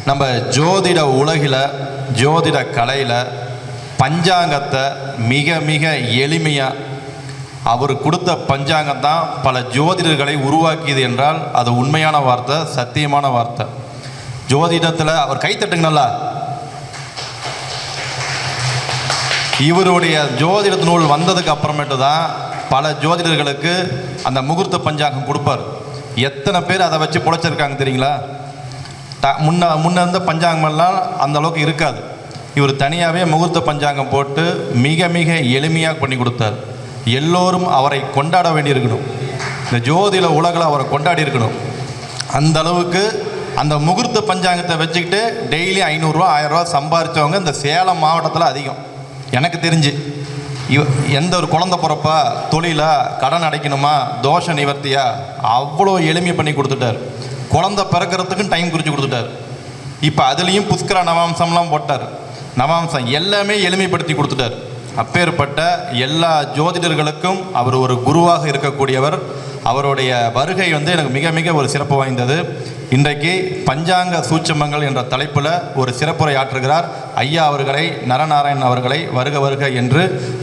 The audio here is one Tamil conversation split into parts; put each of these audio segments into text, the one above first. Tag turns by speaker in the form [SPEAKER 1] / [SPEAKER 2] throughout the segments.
[SPEAKER 1] நம்ம ஜோதிட உலகில் ஜோதிட கலையில் பஞ்சாங்கத்தை மிக மிக எளிமையாக அவர் கொடுத்த பஞ்சாங்கம் தான் பல ஜோதிடர்களை உருவாக்கியது என்றால் அது உண்மையான வார்த்தை, சத்தியமான வார்த்தை. ஜோதிடத்தில் அவர் கைத்தட்டுங்க நல்லா. இவருடைய ஜோதிட நூல் வந்ததுக்கு அப்புறமேட்டு தான் பல ஜோதிடர்களுக்கு அந்த முகூர்த்த பஞ்சாங்கம் கொடுப்பார். எத்தனை பேர் அதை வச்சு பிழைச்சிருக்காங்க தெரியுங்களா? முன்ன இருந்த பஞ்சாங்கமெல்லாம் அந்த அளவுக்கு இருக்காது. இவர் தனியாகவே முகூர்த்த பஞ்சாங்கம் போட்டு மிக மிக எளிமையாக பண்ணி கொடுத்தார். எல்லோரும் அவரை கொண்டாட வேண்டியிருக்கணும். இந்த ஜோதிட உலகில் அவரை கொண்டாடி இருக்கணும். அந்த அளவுக்கு அந்த முகூர்த்த பஞ்சாங்கத்தை வச்சுக்கிட்டு டெய்லி 500 ரூபா 1000 ரூபா சம்பாதிச்சவங்க இந்த சேலம் மாவட்டத்தில் அதிகம். எனக்கு தெரிஞ்சு எந்த ஒரு குழந்தை பிறப்பா, தொழிலா, கடன் அடைக்கணுமா, தோஷ நிவர்த்தியா, அவ்வளோ எளிமை பண்ணி கொடுத்துட்டார். குழந்தை பிறக்கிறதுக்கும் டைம் குறித்து கொடுத்துட்டார். இப்போ அதுலேயும் புஷ்கர நவாம்சம்லாம் போட்டார். நவாம்சம் எல்லாமே எளிமைப்படுத்தி கொடுத்துட்டார். அப்பேற்பட்ட எல்லா ஜோதிடர்களுக்கும் அவர் ஒரு குருவாக இருக்கக்கூடியவர். அவருடைய வருகை எனக்கு மிக மிக ஒரு சிறப்பு வாய்ந்தது. இன்றைக்கு பஞ்சாங்க சூட்சமங்கள் என்ற தலைப்பில் ஒரு சிறப்புரை ஆற்றுகிறார். ஐயா அவர்களை, நரநாராயணன் அவர்களை வருக வருக என்று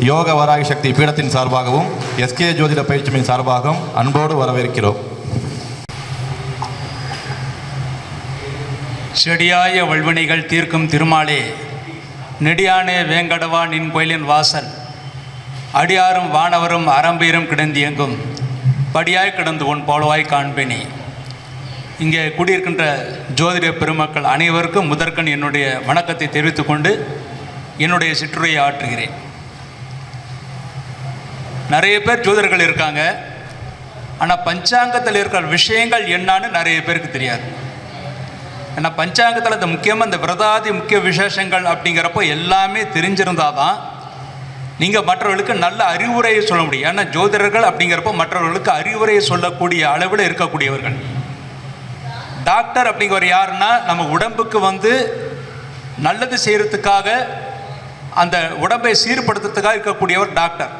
[SPEAKER 1] யோக வராகி சக்தி பீடத்தின் சார்பாகவும் எஸ்கே ஜோதிட பயிற்சியின் சார்பாகவும் அன்போடு வரவேற்கிறோம்.
[SPEAKER 2] செடியாய வல்வினைகள் தீர்க்கும் திருமாலே, நெடியானே வேங்கடவா நின் கோயிலின் வாசல், அடியாரும் வானவரும் அரம்பீரும் கிடந்து எங்கும் படியாய் கிடந்து உன் போலவாய் காண்பேனே. இங்கே கூடியிருக்கின்ற ஜோதிட பெருமக்கள் அனைவருக்கும் முதற்கண் என்னுடைய வணக்கத்தை தெரிவித்துக் கொண்டு என்னுடைய சிற்றுரையை ஆற்றுகிறேன். நிறைய பேர் ஜோதிடர்கள் இருக்காங்க, ஆனால் பஞ்சாங்கத்தில் இருக்கிற விஷயங்கள் என்னான்னு நிறைய பேருக்கு தெரியாது. ஏன்னா பஞ்சாங்கத்தில் இந்த முக்கியமாக இந்த விரதாதி முக்கிய விசேஷங்கள் அப்படிங்கிறப்போ எல்லாமே தெரிஞ்சிருந்தால் தான் நீங்கள் மற்றவர்களுக்கு நல்ல அறிவுரையை சொல்ல முடியும். ஏன்னா ஜோதிடர்கள் அப்படிங்கிறப்போ மற்றவர்களுக்கு அறிவுரையை சொல்லக்கூடிய அளவில் இருக்கக்கூடியவர்கள். டாக்டர் அப்படிங்கிற யாருன்னா நம்ம உடம்புக்கு நல்லது செய்கிறதுக்காக, அந்த உடம்பை சீர்படுத்துறதுக்காக இருக்கக்கூடியவர் டாக்டர்.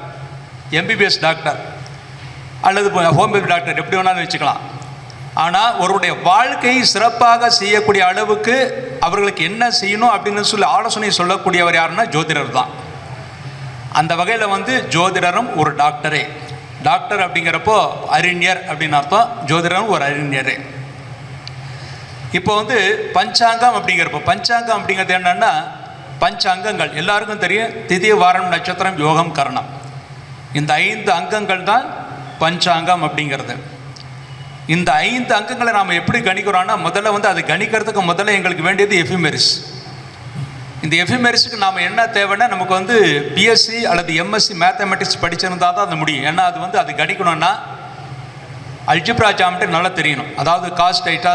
[SPEAKER 2] எம்பிபிஎஸ் டாக்டர் அல்லது ஹோமியோபதி டாக்டர் எப்படி வேணாலும் வச்சுக்கலாம். ஆனால் ஒருவருடைய வாழ்க்கையை சிறப்பாக செய்யக்கூடிய அளவுக்கு அவர்களுக்கு என்ன செய்யணும் அப்படின்னு சொல்லி ஆலோசனை சொல்லக்கூடியவர் யாருன்னா ஜோதிடர் தான். அந்த வகையில் ஜோதிடரும் ஒரு டாக்டரே. டாக்டர் அப்படிங்கிறப்போ அறிஞர் அப்படின்னு அர்த்தம், ஜோதிடரும் ஒரு அறிஞரே. இப்போ பஞ்சாங்கம் அப்படிங்கிறது என்னன்னா, பஞ்சாங்கங்கள் எல்லாருக்கும் தெரியும். திதி, வாரம், நட்சத்திரம், யோகம், கரணம், இந்த 5 அங்கங்கள் தான் பஞ்சாங்கம் அப்படிங்கிறது. இந்த 5 அங்கங்களை நாம் எப்படி கணிக்கிறோம்னா, முதல்ல அது கணிக்கிறதுக்கு முதல்ல எங்களுக்கு வேண்டியது எஃபிமெரிஸ். இந்த எஃபிமெரிஸுக்கு நாம் என்ன தேவைன்னா, நமக்கு பிஎஸ்சி அல்லது எம்எஸ்சி மேத்தமெட்டிக்ஸ் படிச்சிருந்தால் தான் அது முடியும். ஏன்னா அது கணிக்கணும்னா அல்ஜிப்ரா ஜாமெட்ரி நல்லா தெரியணும். அதாவது cos theta,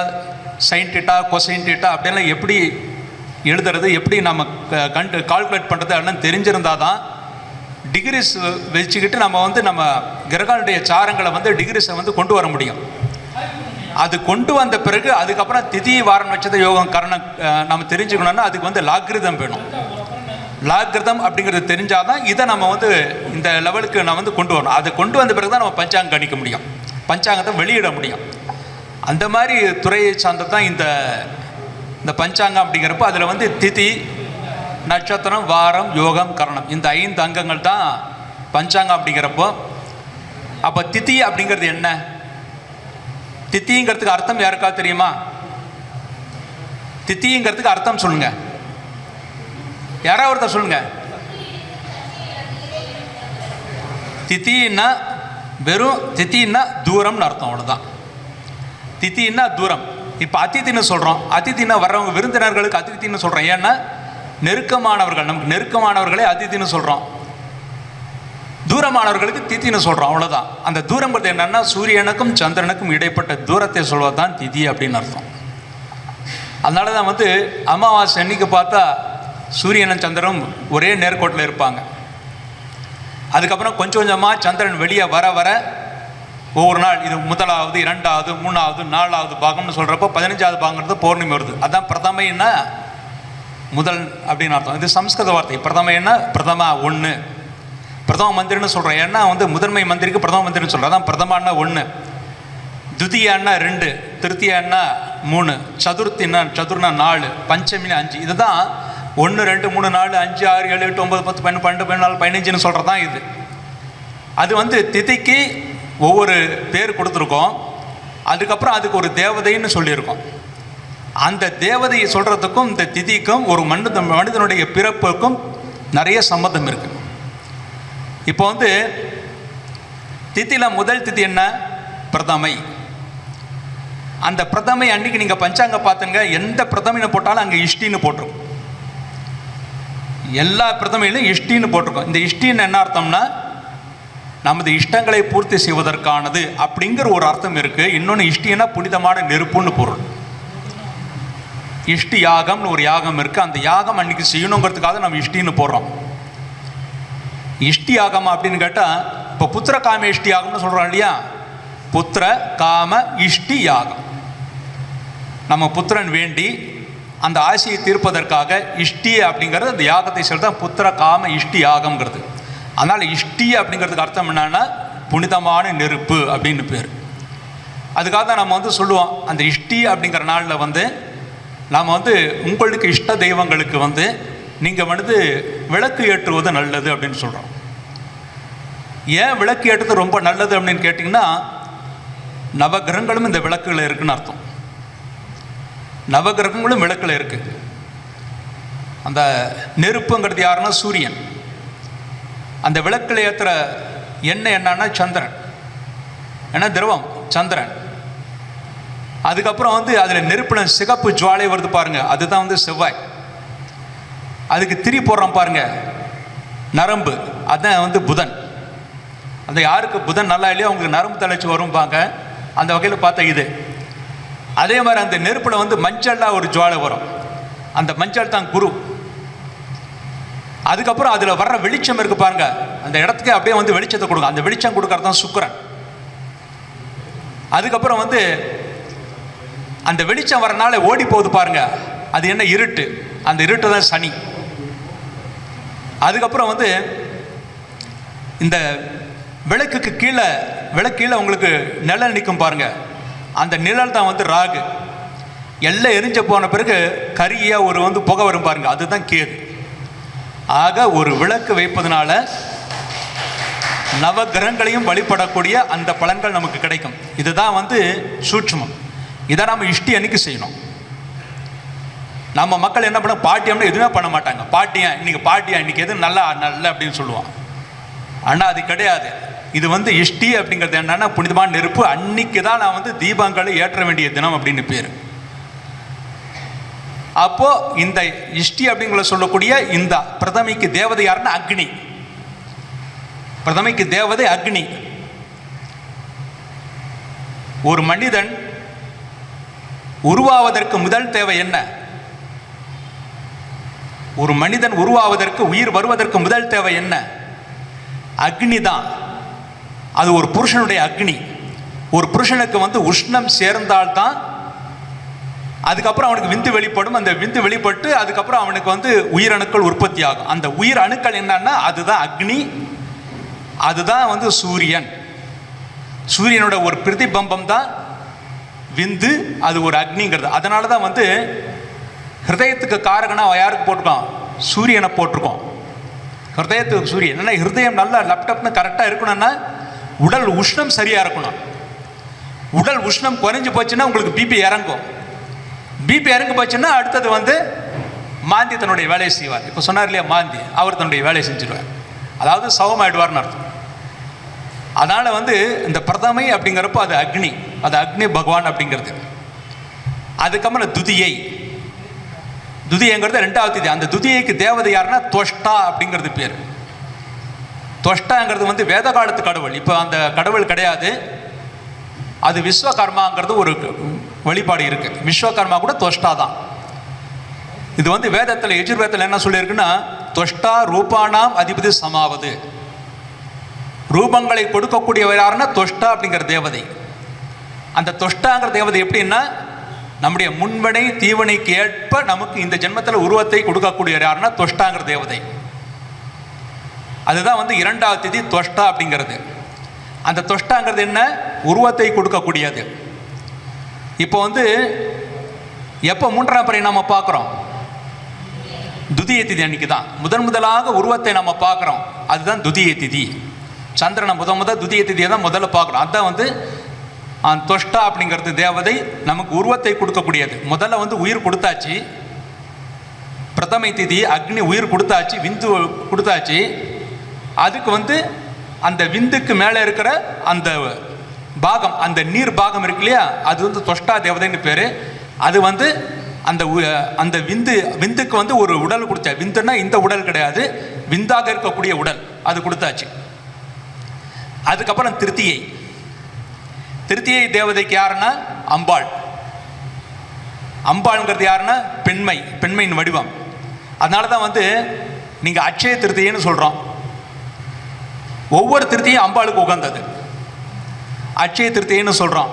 [SPEAKER 2] sine theta, cosine theta அப்படின்லாம் எப்படி எழுதுறது, எப்படி நம்ம கால்குலேட் பண்ணுறது எல்லாம் தெரிஞ்சிருந்தால் தான் டிகிரிஸ் வச்சுக்கிட்டு நம்ம கிரகங்களுடைய சாரங்களை டிகிரிஸை கொண்டு வர முடியும். அது கொண்டு வந்த பிறகு அதுக்கப்புறம் திதி, வாரம், நட்சத்திர, யோகம், கரணம் நம்ம தெரிஞ்சுக்கணும்னா அதுக்கு லாகிருதம் வேணும். லாகிருதம் அப்படிங்கிறது தெரிஞ்சாதான் இதை நம்ம இந்த லெவலுக்கு நான் கொண்டு வரணும். அதை கொண்டு வந்த பிறகு தான் நம்ம பஞ்சாங்கம் கணிக்க முடியும், பஞ்சாங்கத்தை வெளியிட முடியும். அந்த மாதிரி துறையை சார்ந்தது தான் இந்த பஞ்சாங்கம் அப்படிங்கிறப்போ அதில் திதி, நட்சத்திரம், வாரம், யோகம், கரணம், இந்த 5 அங்கங்கள் தான் பஞ்சாங்கம் அப்படிங்கிறப்போ. அப்போ திதி அப்படிங்கிறது என்ன? திதிங்கிறதுக்கு அர்த்தம் யாருக்காவது தெரியுமா? திதிங்கிறதுக்கு அர்த்தம் சொல்லுங்க, யாராவது ஒருத்தர் சொல்லுங்க. திதின்னா வெறும் திதின்னா தூரம்னு அர்த்தம், அவ்வளோதான். திதின்னா தூரம். இப்போ அதித்தின்னு சொல்கிறோம், அதித்தின்னா வர்றவங்க விருந்தினர்களுக்கு அதித்தின்னு சொல்கிறோம். ஏன்னா நெருக்கமானவர்கள், நமக்கு நெருக்கமானவர்களே அதித்தின்னு சொல்கிறோம். தூரமானவர்களுக்கு திதின்னு சொல்கிறோம், அவ்வளோதான். அந்த தூரங்கிறது என்னென்னா, சூரியனுக்கும் சந்திரனுக்கும் இடைப்பட்ட தூரத்தை சொல்வது தான் திதி அப்படின்னு அர்த்தம். அதனால தான் அமாவாசை அன்னைக்கு பார்த்தா சூரியனும் சந்திரனும் ஒரே நேர்கோட்டில் இருப்பாங்க. அதுக்கப்புறம் கொஞ்சம் கொஞ்சமாக சந்திரன் வெளியே வர வர ஒவ்வொரு நாள் இது முதலாவது, 2வது, 3வது, 4வது பாகம்னு சொல்கிறப்போ 15வது பாகங்கிறது பௌர்ணமி வருது. அதுதான் பிரதமைன்னா முதல் அப்படின்னு அர்த்தம். இது சம்ஸ்கிருத வார்த்தை. பிரதமைன்னா பிரதமா 1, பிரதம மந்திரின்னு சொல்கிறோம். ஏன்னா முதன்மை மந்திரிக்கு பிரதம மந்திரின்னு சொல்கிறோம். அதான் பிரதமானா 1, துதியான்னா 2, திருத்தியான்னா 3, சதுர்னா 4, பஞ்சமினா 5. இதுதான் 1, 2, 3, 4, 5, 6, 7, 8, 9, 10, 12, 12, 14, 15 சொல்கிறது தான் இது. அது வந்து திதிக்கு ஒவ்வொரு பேர் கொடுத்துருக்கோம். அதுக்கப்புறம் அதுக்கு ஒரு தேவதைன்னு சொல்லியிருக்கோம். அந்த தேவதையை சொல்கிறதுக்கும் இந்த திதிக்கும் ஒரு மனிதனுடைய பிறப்புக்கும் நிறைய சம்மந்தம் இருக்குது. இப்போ வந்து திதியில் முதல் திதி என்ன? பிரதமை. அந்த பிரதமை அன்னைக்கு நீங்கள் பஞ்சாங்க பார்த்துங்க, எந்த பிரதமைன்னு போட்டாலும் அங்கே இஷ்டின்னு போட்டிருக்கும். எல்லா பிரதமையிலும் இஷ்டின்னு போட்டிருக்கோம். இந்த இஷ்டின்னு என்ன அர்த்தம்னா நமது இஷ்டங்களை பூர்த்தி செய்வதற்கானது அப்படிங்கிற ஒரு அர்த்தம் இருக்குது. இன்னொன்று இஷ்டின்னா புனிதமான நெருப்புன்னு பொருள். இஷ்டி யாகம்னு ஒரு யாகம் இருக்குது. அந்த யாகம் அன்னைக்கு செய்யணுங்கிறதுக்காக நம்ம இஷ்டின்னு போடுறோம். இஷ்டி யாகம் அப்படின்னு கேட்டால் இப்போ புத்திர காம இஷ்டி யாகம்னு சொல்கிறோம் இல்லையா? புத்திர காம இஷ்டி யாகம். நம்ம புத்திரன் வேண்டி அந்த ஆசையை தீர்ப்பதற்காக இஷ்டி அப்படிங்கிறது அந்த யாகத்தை சொல்லிதான் புத்திர காம இஷ்டி யாகம்ங்கிறது. அதனால் இஷ்டி அப்படிங்கிறதுக்கு அர்த்தம் என்னன்னா புனிதமான நெருப்பு அப்படின்னு பேர். அதுக்காக தான் நம்ம வந்து சொல்லுவோம், அந்த இஷ்டி அப்படிங்கிற நாளில் வந்து நாம் வந்து உங்களுக்கு இஷ்ட தெய்வங்களுக்கு வந்து நீங்கள் வந்து விளக்கு ஏற்றுவது நல்லது அப்படின்னு சொல்கிறோம். ஏன் விளக்கு ஏற்றுறது ரொம்ப நல்லது அப்படின்னு கேட்டிங்கன்னா, நவகிரகங்களும் இந்த விளக்குகள் இருக்குன்னு அர்த்தம். நவகிரகங்களும் விளக்கில் இருக்குது. அந்த நெருப்புங்கிறது யாருன்னா சூரியன். அந்த விளக்கில் ஏற்றுற எண்ணெய் என்னன்னா சந்திரன். ஏன்னா திரவம் சந்திரன். அதுக்கப்புறம் வந்து அதில் நெருப்பில் சிகப்பு ஜுவாலை வருது பாருங்க, அதுதான் வந்து செவ்வாய். அதுக்கு திரி போடுறோம் பாருங்க, நரம்பு, அதுதான் வந்து புதன். அந்த யாருக்கு புதன் நல்லா இல்லையோ அவங்களுக்கு நரம்பு தளர்ச்சி வரும்பாங்க. அந்த வகையில் பார்த்தா இது. அதே மாதிரி அந்த நெருப்பில் வந்து மஞ்சள்லாம் ஒரு ஜுவாலை வரும். அந்த மஞ்சள் தான் குரு. அதுக்கப்புறம் அதில் வர்ற வெளிச்சம் இருக்கு பாருங்க, அந்த இடத்துக்கு அப்படியே வந்து வெளிச்சத்தை கொடுக்கும். அந்த வெளிச்சம் கொடுக்கறது தான் சுக்கிரன். அதுக்கப்புறம் வந்து அந்த வெளிச்சம் வரனால ஓடி போகுது பாருங்க, அது என்ன? இருட்டு. அந்த இருட்டு தான் சனி. அதுக்கப்புறம் வந்து இந்த விளக்கு கீழே உங்களுக்கு நிழல் நிற்கும் பாருங்க, அந்த நிழல் தான் வந்து ராகு. எல்லாம் எரிஞ்ச போன பிறகு கரியாக ஒரு வந்து புகை வரும் பாருங்க, அதுதான் கேது. ஆக ஒரு விளக்கு வைப்பதனால நவகிரகங்களையும் வழிபடக்கூடிய அந்த பலன்கள் நமக்கு கிடைக்கும். இதுதான் வந்து சூட்சுமம். இதை நம்ம இஷ்டி அன்னைக்கு செய்யணும். நம்ம மக்கள் என்ன பண்ண, பாட்டியம்னா எதுவுமே பண்ண மாட்டாங்க. பாட்டியா இன்னைக்கு எது நல்லா அப்படின்னு சொல்லுவான். ஆனால் அது கிடையாது. இது வந்து இஷ்டி அப்படிங்கிறது என்னன்னா புனிதமான நெருப்பு. அன்னைக்கு தான் நான் வந்து தீபங்களை ஏற்ற வேண்டிய தினம் அப்படின்னு பேர். அப்போ இந்த இஷ்டி அப்படிங்கிற சொல்லக்கூடிய இந்த பிரதமைக்கு தேவதை யாருன்னா அக்னி. பிரதமைக்கு தேவதை அக்னி. ஒரு மனிதன் உருவாவதற்கு முதல் தேவை என்ன? ஒரு மனிதன் உருவாவதற்கு, உயிர் வருவதற்கு முதல் தேவை என்ன? அக்னி தான். அது ஒரு புருஷனுடைய அக்னி. ஒரு புருஷனுக்கு வந்து உஷ்ணம் சேர்ந்தால்தான் அதுக்கப்புறம் அவனுக்கு விந்து வெளிப்படும். அந்த விந்து வெளிப்பட்டு அதுக்கப்புறம் அவனுக்கு வந்து உயிரணுக்கள் உற்பத்தி ஆகும். அந்த உயிர் அணுக்கள் என்னன்னா அதுதான் அக்னி. அதுதான் வந்து சூரியன். சூரியனோட ஒரு பிரதிபம்பம் தான் விந்து. அது ஒரு அக்னிங்கிறது. அதனால தான் வந்து ஹிருதயத்துக்கு காரகனா யாருக்கு போட்டிருக்கோம்? சூரியனை போட்டிருக்கோம். ஹிருதயத்துக்கு சூரியன். என்னன்னா ஹிருதயம் நல்லா லேப்டாப்னு கரெக்டாக இருக்கணும்னா உடல் உஷ்ணம் சரியாக இருக்கணும். உடல் உஷ்ணம் குறைஞ்சி போச்சுன்னா உங்களுக்கு பிபி இறங்கும். பிபி இறங்கி போச்சுன்னா அடுத்தது வந்து மாந்தி தன்னுடைய வேலையை செய்வார். இப்போ சொன்னார் இல்லையா மாந்தி, அவர் தன்னுடைய வேலையை செஞ்சிருவார். அதாவது சவமாயிடுவார்னு அர்த்தம். அதனால் வந்து இந்த பிரதமை அப்படிங்கிறப்போ அது அக்னி. அது அக்னி பகவான் அப்படிங்கிறது. அதுக்கப்புறம் துதியைங்கிறது 2வது திதி. அந்த துதியைக்கு தேவதை யாருன்னா துவஷ்டா அப்படிங்கிறது பேர். துவஷ்டாங்கிறது வந்து வேத காலத்து கடவுள். இப்போ அந்த கடவுள் கிடையாது. அது விஸ்வகர்மாங்கிறது ஒரு வழிபாடு இருக்கு. விஸ்வகர்மா கூட துவஷ்டா தான். இது வந்து வேதத்தில் எஜுர்வேதத்தில் என்ன சொல்லியிருக்குன்னா, துவஷ்டா ரூபானாம் அதிபதி சமாவது. ரூபங்களை கொடுக்கக்கூடியவர் யாருன்னா துவஷ்டா அப்படிங்கிற தேவதை. அந்த துவஷ்டாங்கிற தேவதை எப்படின்னா நம்முடைய முன்வினை தீவனைக்கு ஏற்ப நமக்கு இந்த ஜென்மத்தில் உருவத்தை கொடுக்கக்கூடியவர் யாருன்னா துவஷ்டாங்கிற தேவதை. அதுதான் வந்து 2வது திதி துவஷ்டா அப்படிங்கிறது. அந்த துவஷ்டாங்கிறது என்ன? உருவத்தை கொடுக்கக்கூடியது. இப்போ வந்து எப்போ மூன்றாம் பிறை நாம் பார்க்குறோம்? துதிய திதி அன்னைக்கு தான் முதலாக உருவத்தை நம்ம பார்க்குறோம். அதுதான் துதிய திதி. சந்திரனை துதிய திதியை தான் முதல்ல பார்க்குறோம். அதுதான் வந்து தொஷ்டா அப்படிங்கிறது தேவதை நமக்கு உருவத்தை கொடுக்கக்கூடியது. முதல்ல வந்து உயிர் கொடுத்தாச்சு, பிரதமை திதி அக்னி உயிர் கொடுத்தாச்சு, விந்து கொடுத்தாச்சு. அதுக்கு வந்து அந்த விந்துக்கு மேலே இருக்கிற அந்த பாகம், அந்த நீர் பாகம் இருக்கு இல்லையா, அது வந்து தொஷ்டா தேவதைன்னு பேர். அது வந்து அந்த விந்துக்கு வந்து ஒரு உடல் கொடுத்தா. விந்துன்னா இந்த உடல் கிடையாது, விந்தாக இருக்கக்கூடிய உடல் அது கொடுத்தாச்சு. அதுக்கப்புறம் திருத்தியை தேவதைக்கு யாருன்னா அம்பாள். அம்பாள்ங்கிறது யாருன்னா பெண்மையின் வடிவம். அதனால தான் வந்து நீங்கள் அட்சய திருத்தியைன்னு சொல்கிறோம். ஒவ்வொரு திருத்தியும் அம்பாளுக்கு உகந்தது. அட்சய திருத்தியைன்னு சொல்கிறோம்,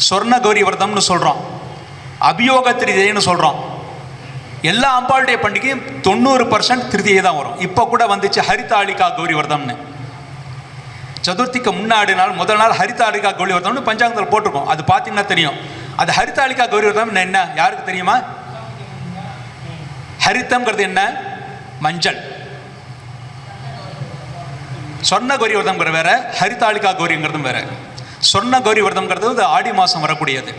[SPEAKER 2] சொர்ண கௌரி விரதம்னு சொல்கிறோம், அபியோக திருதியைன்னு சொல்கிறோம். எல்லா அம்பாளுடைய பண்டிகையும் 90% திருதியை தான் வரும். இப்போ கூட வந்துச்சு ஹரிதாளிகா கௌரி விரதம்னு. சதுர்த்திக்கு முன்னாடி நாள் முதல் நாள் ஹரிதாளிகா கௌரி விரதம்னு பஞ்சாங்கத்தில் போட்டிருக்கோம். அது பார்த்தீங்கன்னா தெரியும். அது ஹரிதாளிகா கௌரி விரதம் என்ன, யாருக்கு தெரியுமா? ஹரித்தம்ங்கிறது என்ன? மஞ்சள். சொர்ண கௌரி விரதம்ங்கிற வேற, ஹரிதாளிகா கௌரிங்கிறதும் வேற. சொர்ண கௌரி விரதம்ங்கிறது ஆடி மாதம் வரக்கூடியது.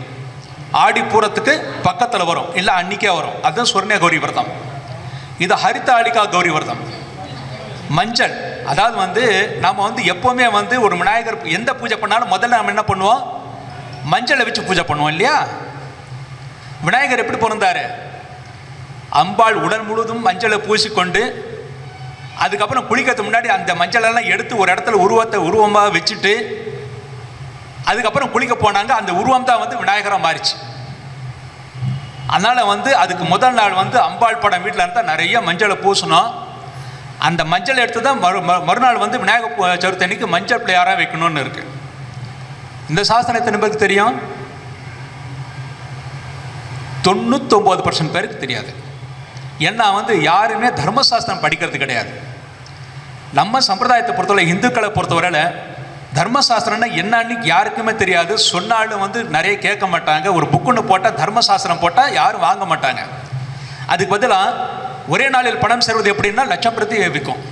[SPEAKER 2] ஆடி பூரத்துக்கு பக்கத்தில் வரும், இல்லை அன்னைக்கே வரும். அதுதான் சொர்ண கௌரி விரதம். இது ஹரிதாளிகா கௌரி விரதம். மஞ்சள், அதாவது வந்து நாம் வந்து எப்போவுமே வந்து ஒரு விநாயகர் எந்த பூஜை பண்ணாலும் முதல்ல நம்ம என்ன பண்ணுவோம்? மஞ்சளை வச்சு பூஜை பண்ணுவோம் இல்லையா? விநாயகர் எப்படி பிறந்தாரு? அம்பாள் உடல் முழுவதும் மஞ்சளை பூசிக்கொண்டு, அதுக்கப்புறம் குளிக்கிறதுக்கு முன்னாடி அந்த மஞ்சளெல்லாம் எடுத்து ஒரு இடத்துல உருவமாக வச்சுட்டு அதுக்கப்புறம் குளிக்க போனாங்க. அந்த உருவம் தான் வந்து விநாயகராக மாறிச்சு. அதனால் வந்து அதுக்கு முதல் நாள் வந்து அம்பாள் படம் வீட்டில் இருந்தால் நிறைய மஞ்சளை பூசணும். அந்த மஞ்சள் எடுத்து தான் மறுநாள் வந்து விநாயகர் சதுர்த்தி அன்னைக்கு மஞ்சள் பிள்ளையாராக வைக்கணும்னு இருக்கு. இந்த சாஸ்திரம் எத்தனை பேருக்கு தெரியும்? 99% பேருக்கு தெரியாது. ஏன்னா வந்து யாருமே தர்மசாஸ்திரம் படிக்கிறது கிடையாது. நம்ம சம்பிரதாயத்தை பொறுத்தவரை, இந்துக்களை பொறுத்தவரையில் தர்மசாஸ்திரம்னா என்னன்னு யாருக்குமே தெரியாது. சொன்னாலும் வந்து நிறைய கேட்க மாட்டாங்க. ஒரு புக்குன்னு போட்டால், தர்மசாஸ்திரம் போட்டால் யாரும் வாங்க மாட்டாங்க. அதுக்கு பதிலாக ஒரே நாளில் பணம் சேர்வது எப்படின்னா லட்சம் பிரதி விற்கும்.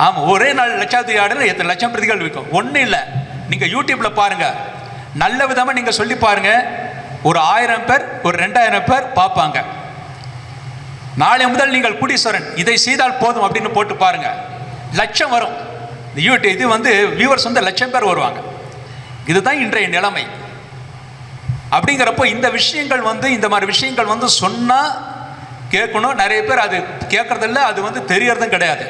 [SPEAKER 2] ஆமாம், ஒரே நாள் லட்சாவதி ஆர்டர் எத்தனை லட்சம் பிரதிகள் விற்கும். ஒன்றும் இல்லை, நீங்கள் யூடியூப்பில் பாருங்கள், நல்ல விதமாக நீங்கள் சொல்லி பாருங்கள். ஒரு 1000 பேர், ஒரு 2000 பேர் பார்ப்பாங்க. நாளை முதல் நீங்கள் குடீஸ்வரன், இதை செய்தால் போதும் அப்படின்னு போட்டு பாருங்கள், லட்சம் வரும். இந்த யூடியூப் இது வந்து வியூவர்ஸ் வந்து 1,00,000 பேர் வருவாங்க. இதுதான் இன்றைய நிலைமை. அப்படிங்கிறப்போ இந்த விஷயங்கள் வந்து, இந்த மாதிரி விஷயங்கள் வந்து சொன்னால் கேட்கணும். நிறைய பேர் அது கேட்கறதில்ல, அது வந்து தெரியறதும் கிடையாது.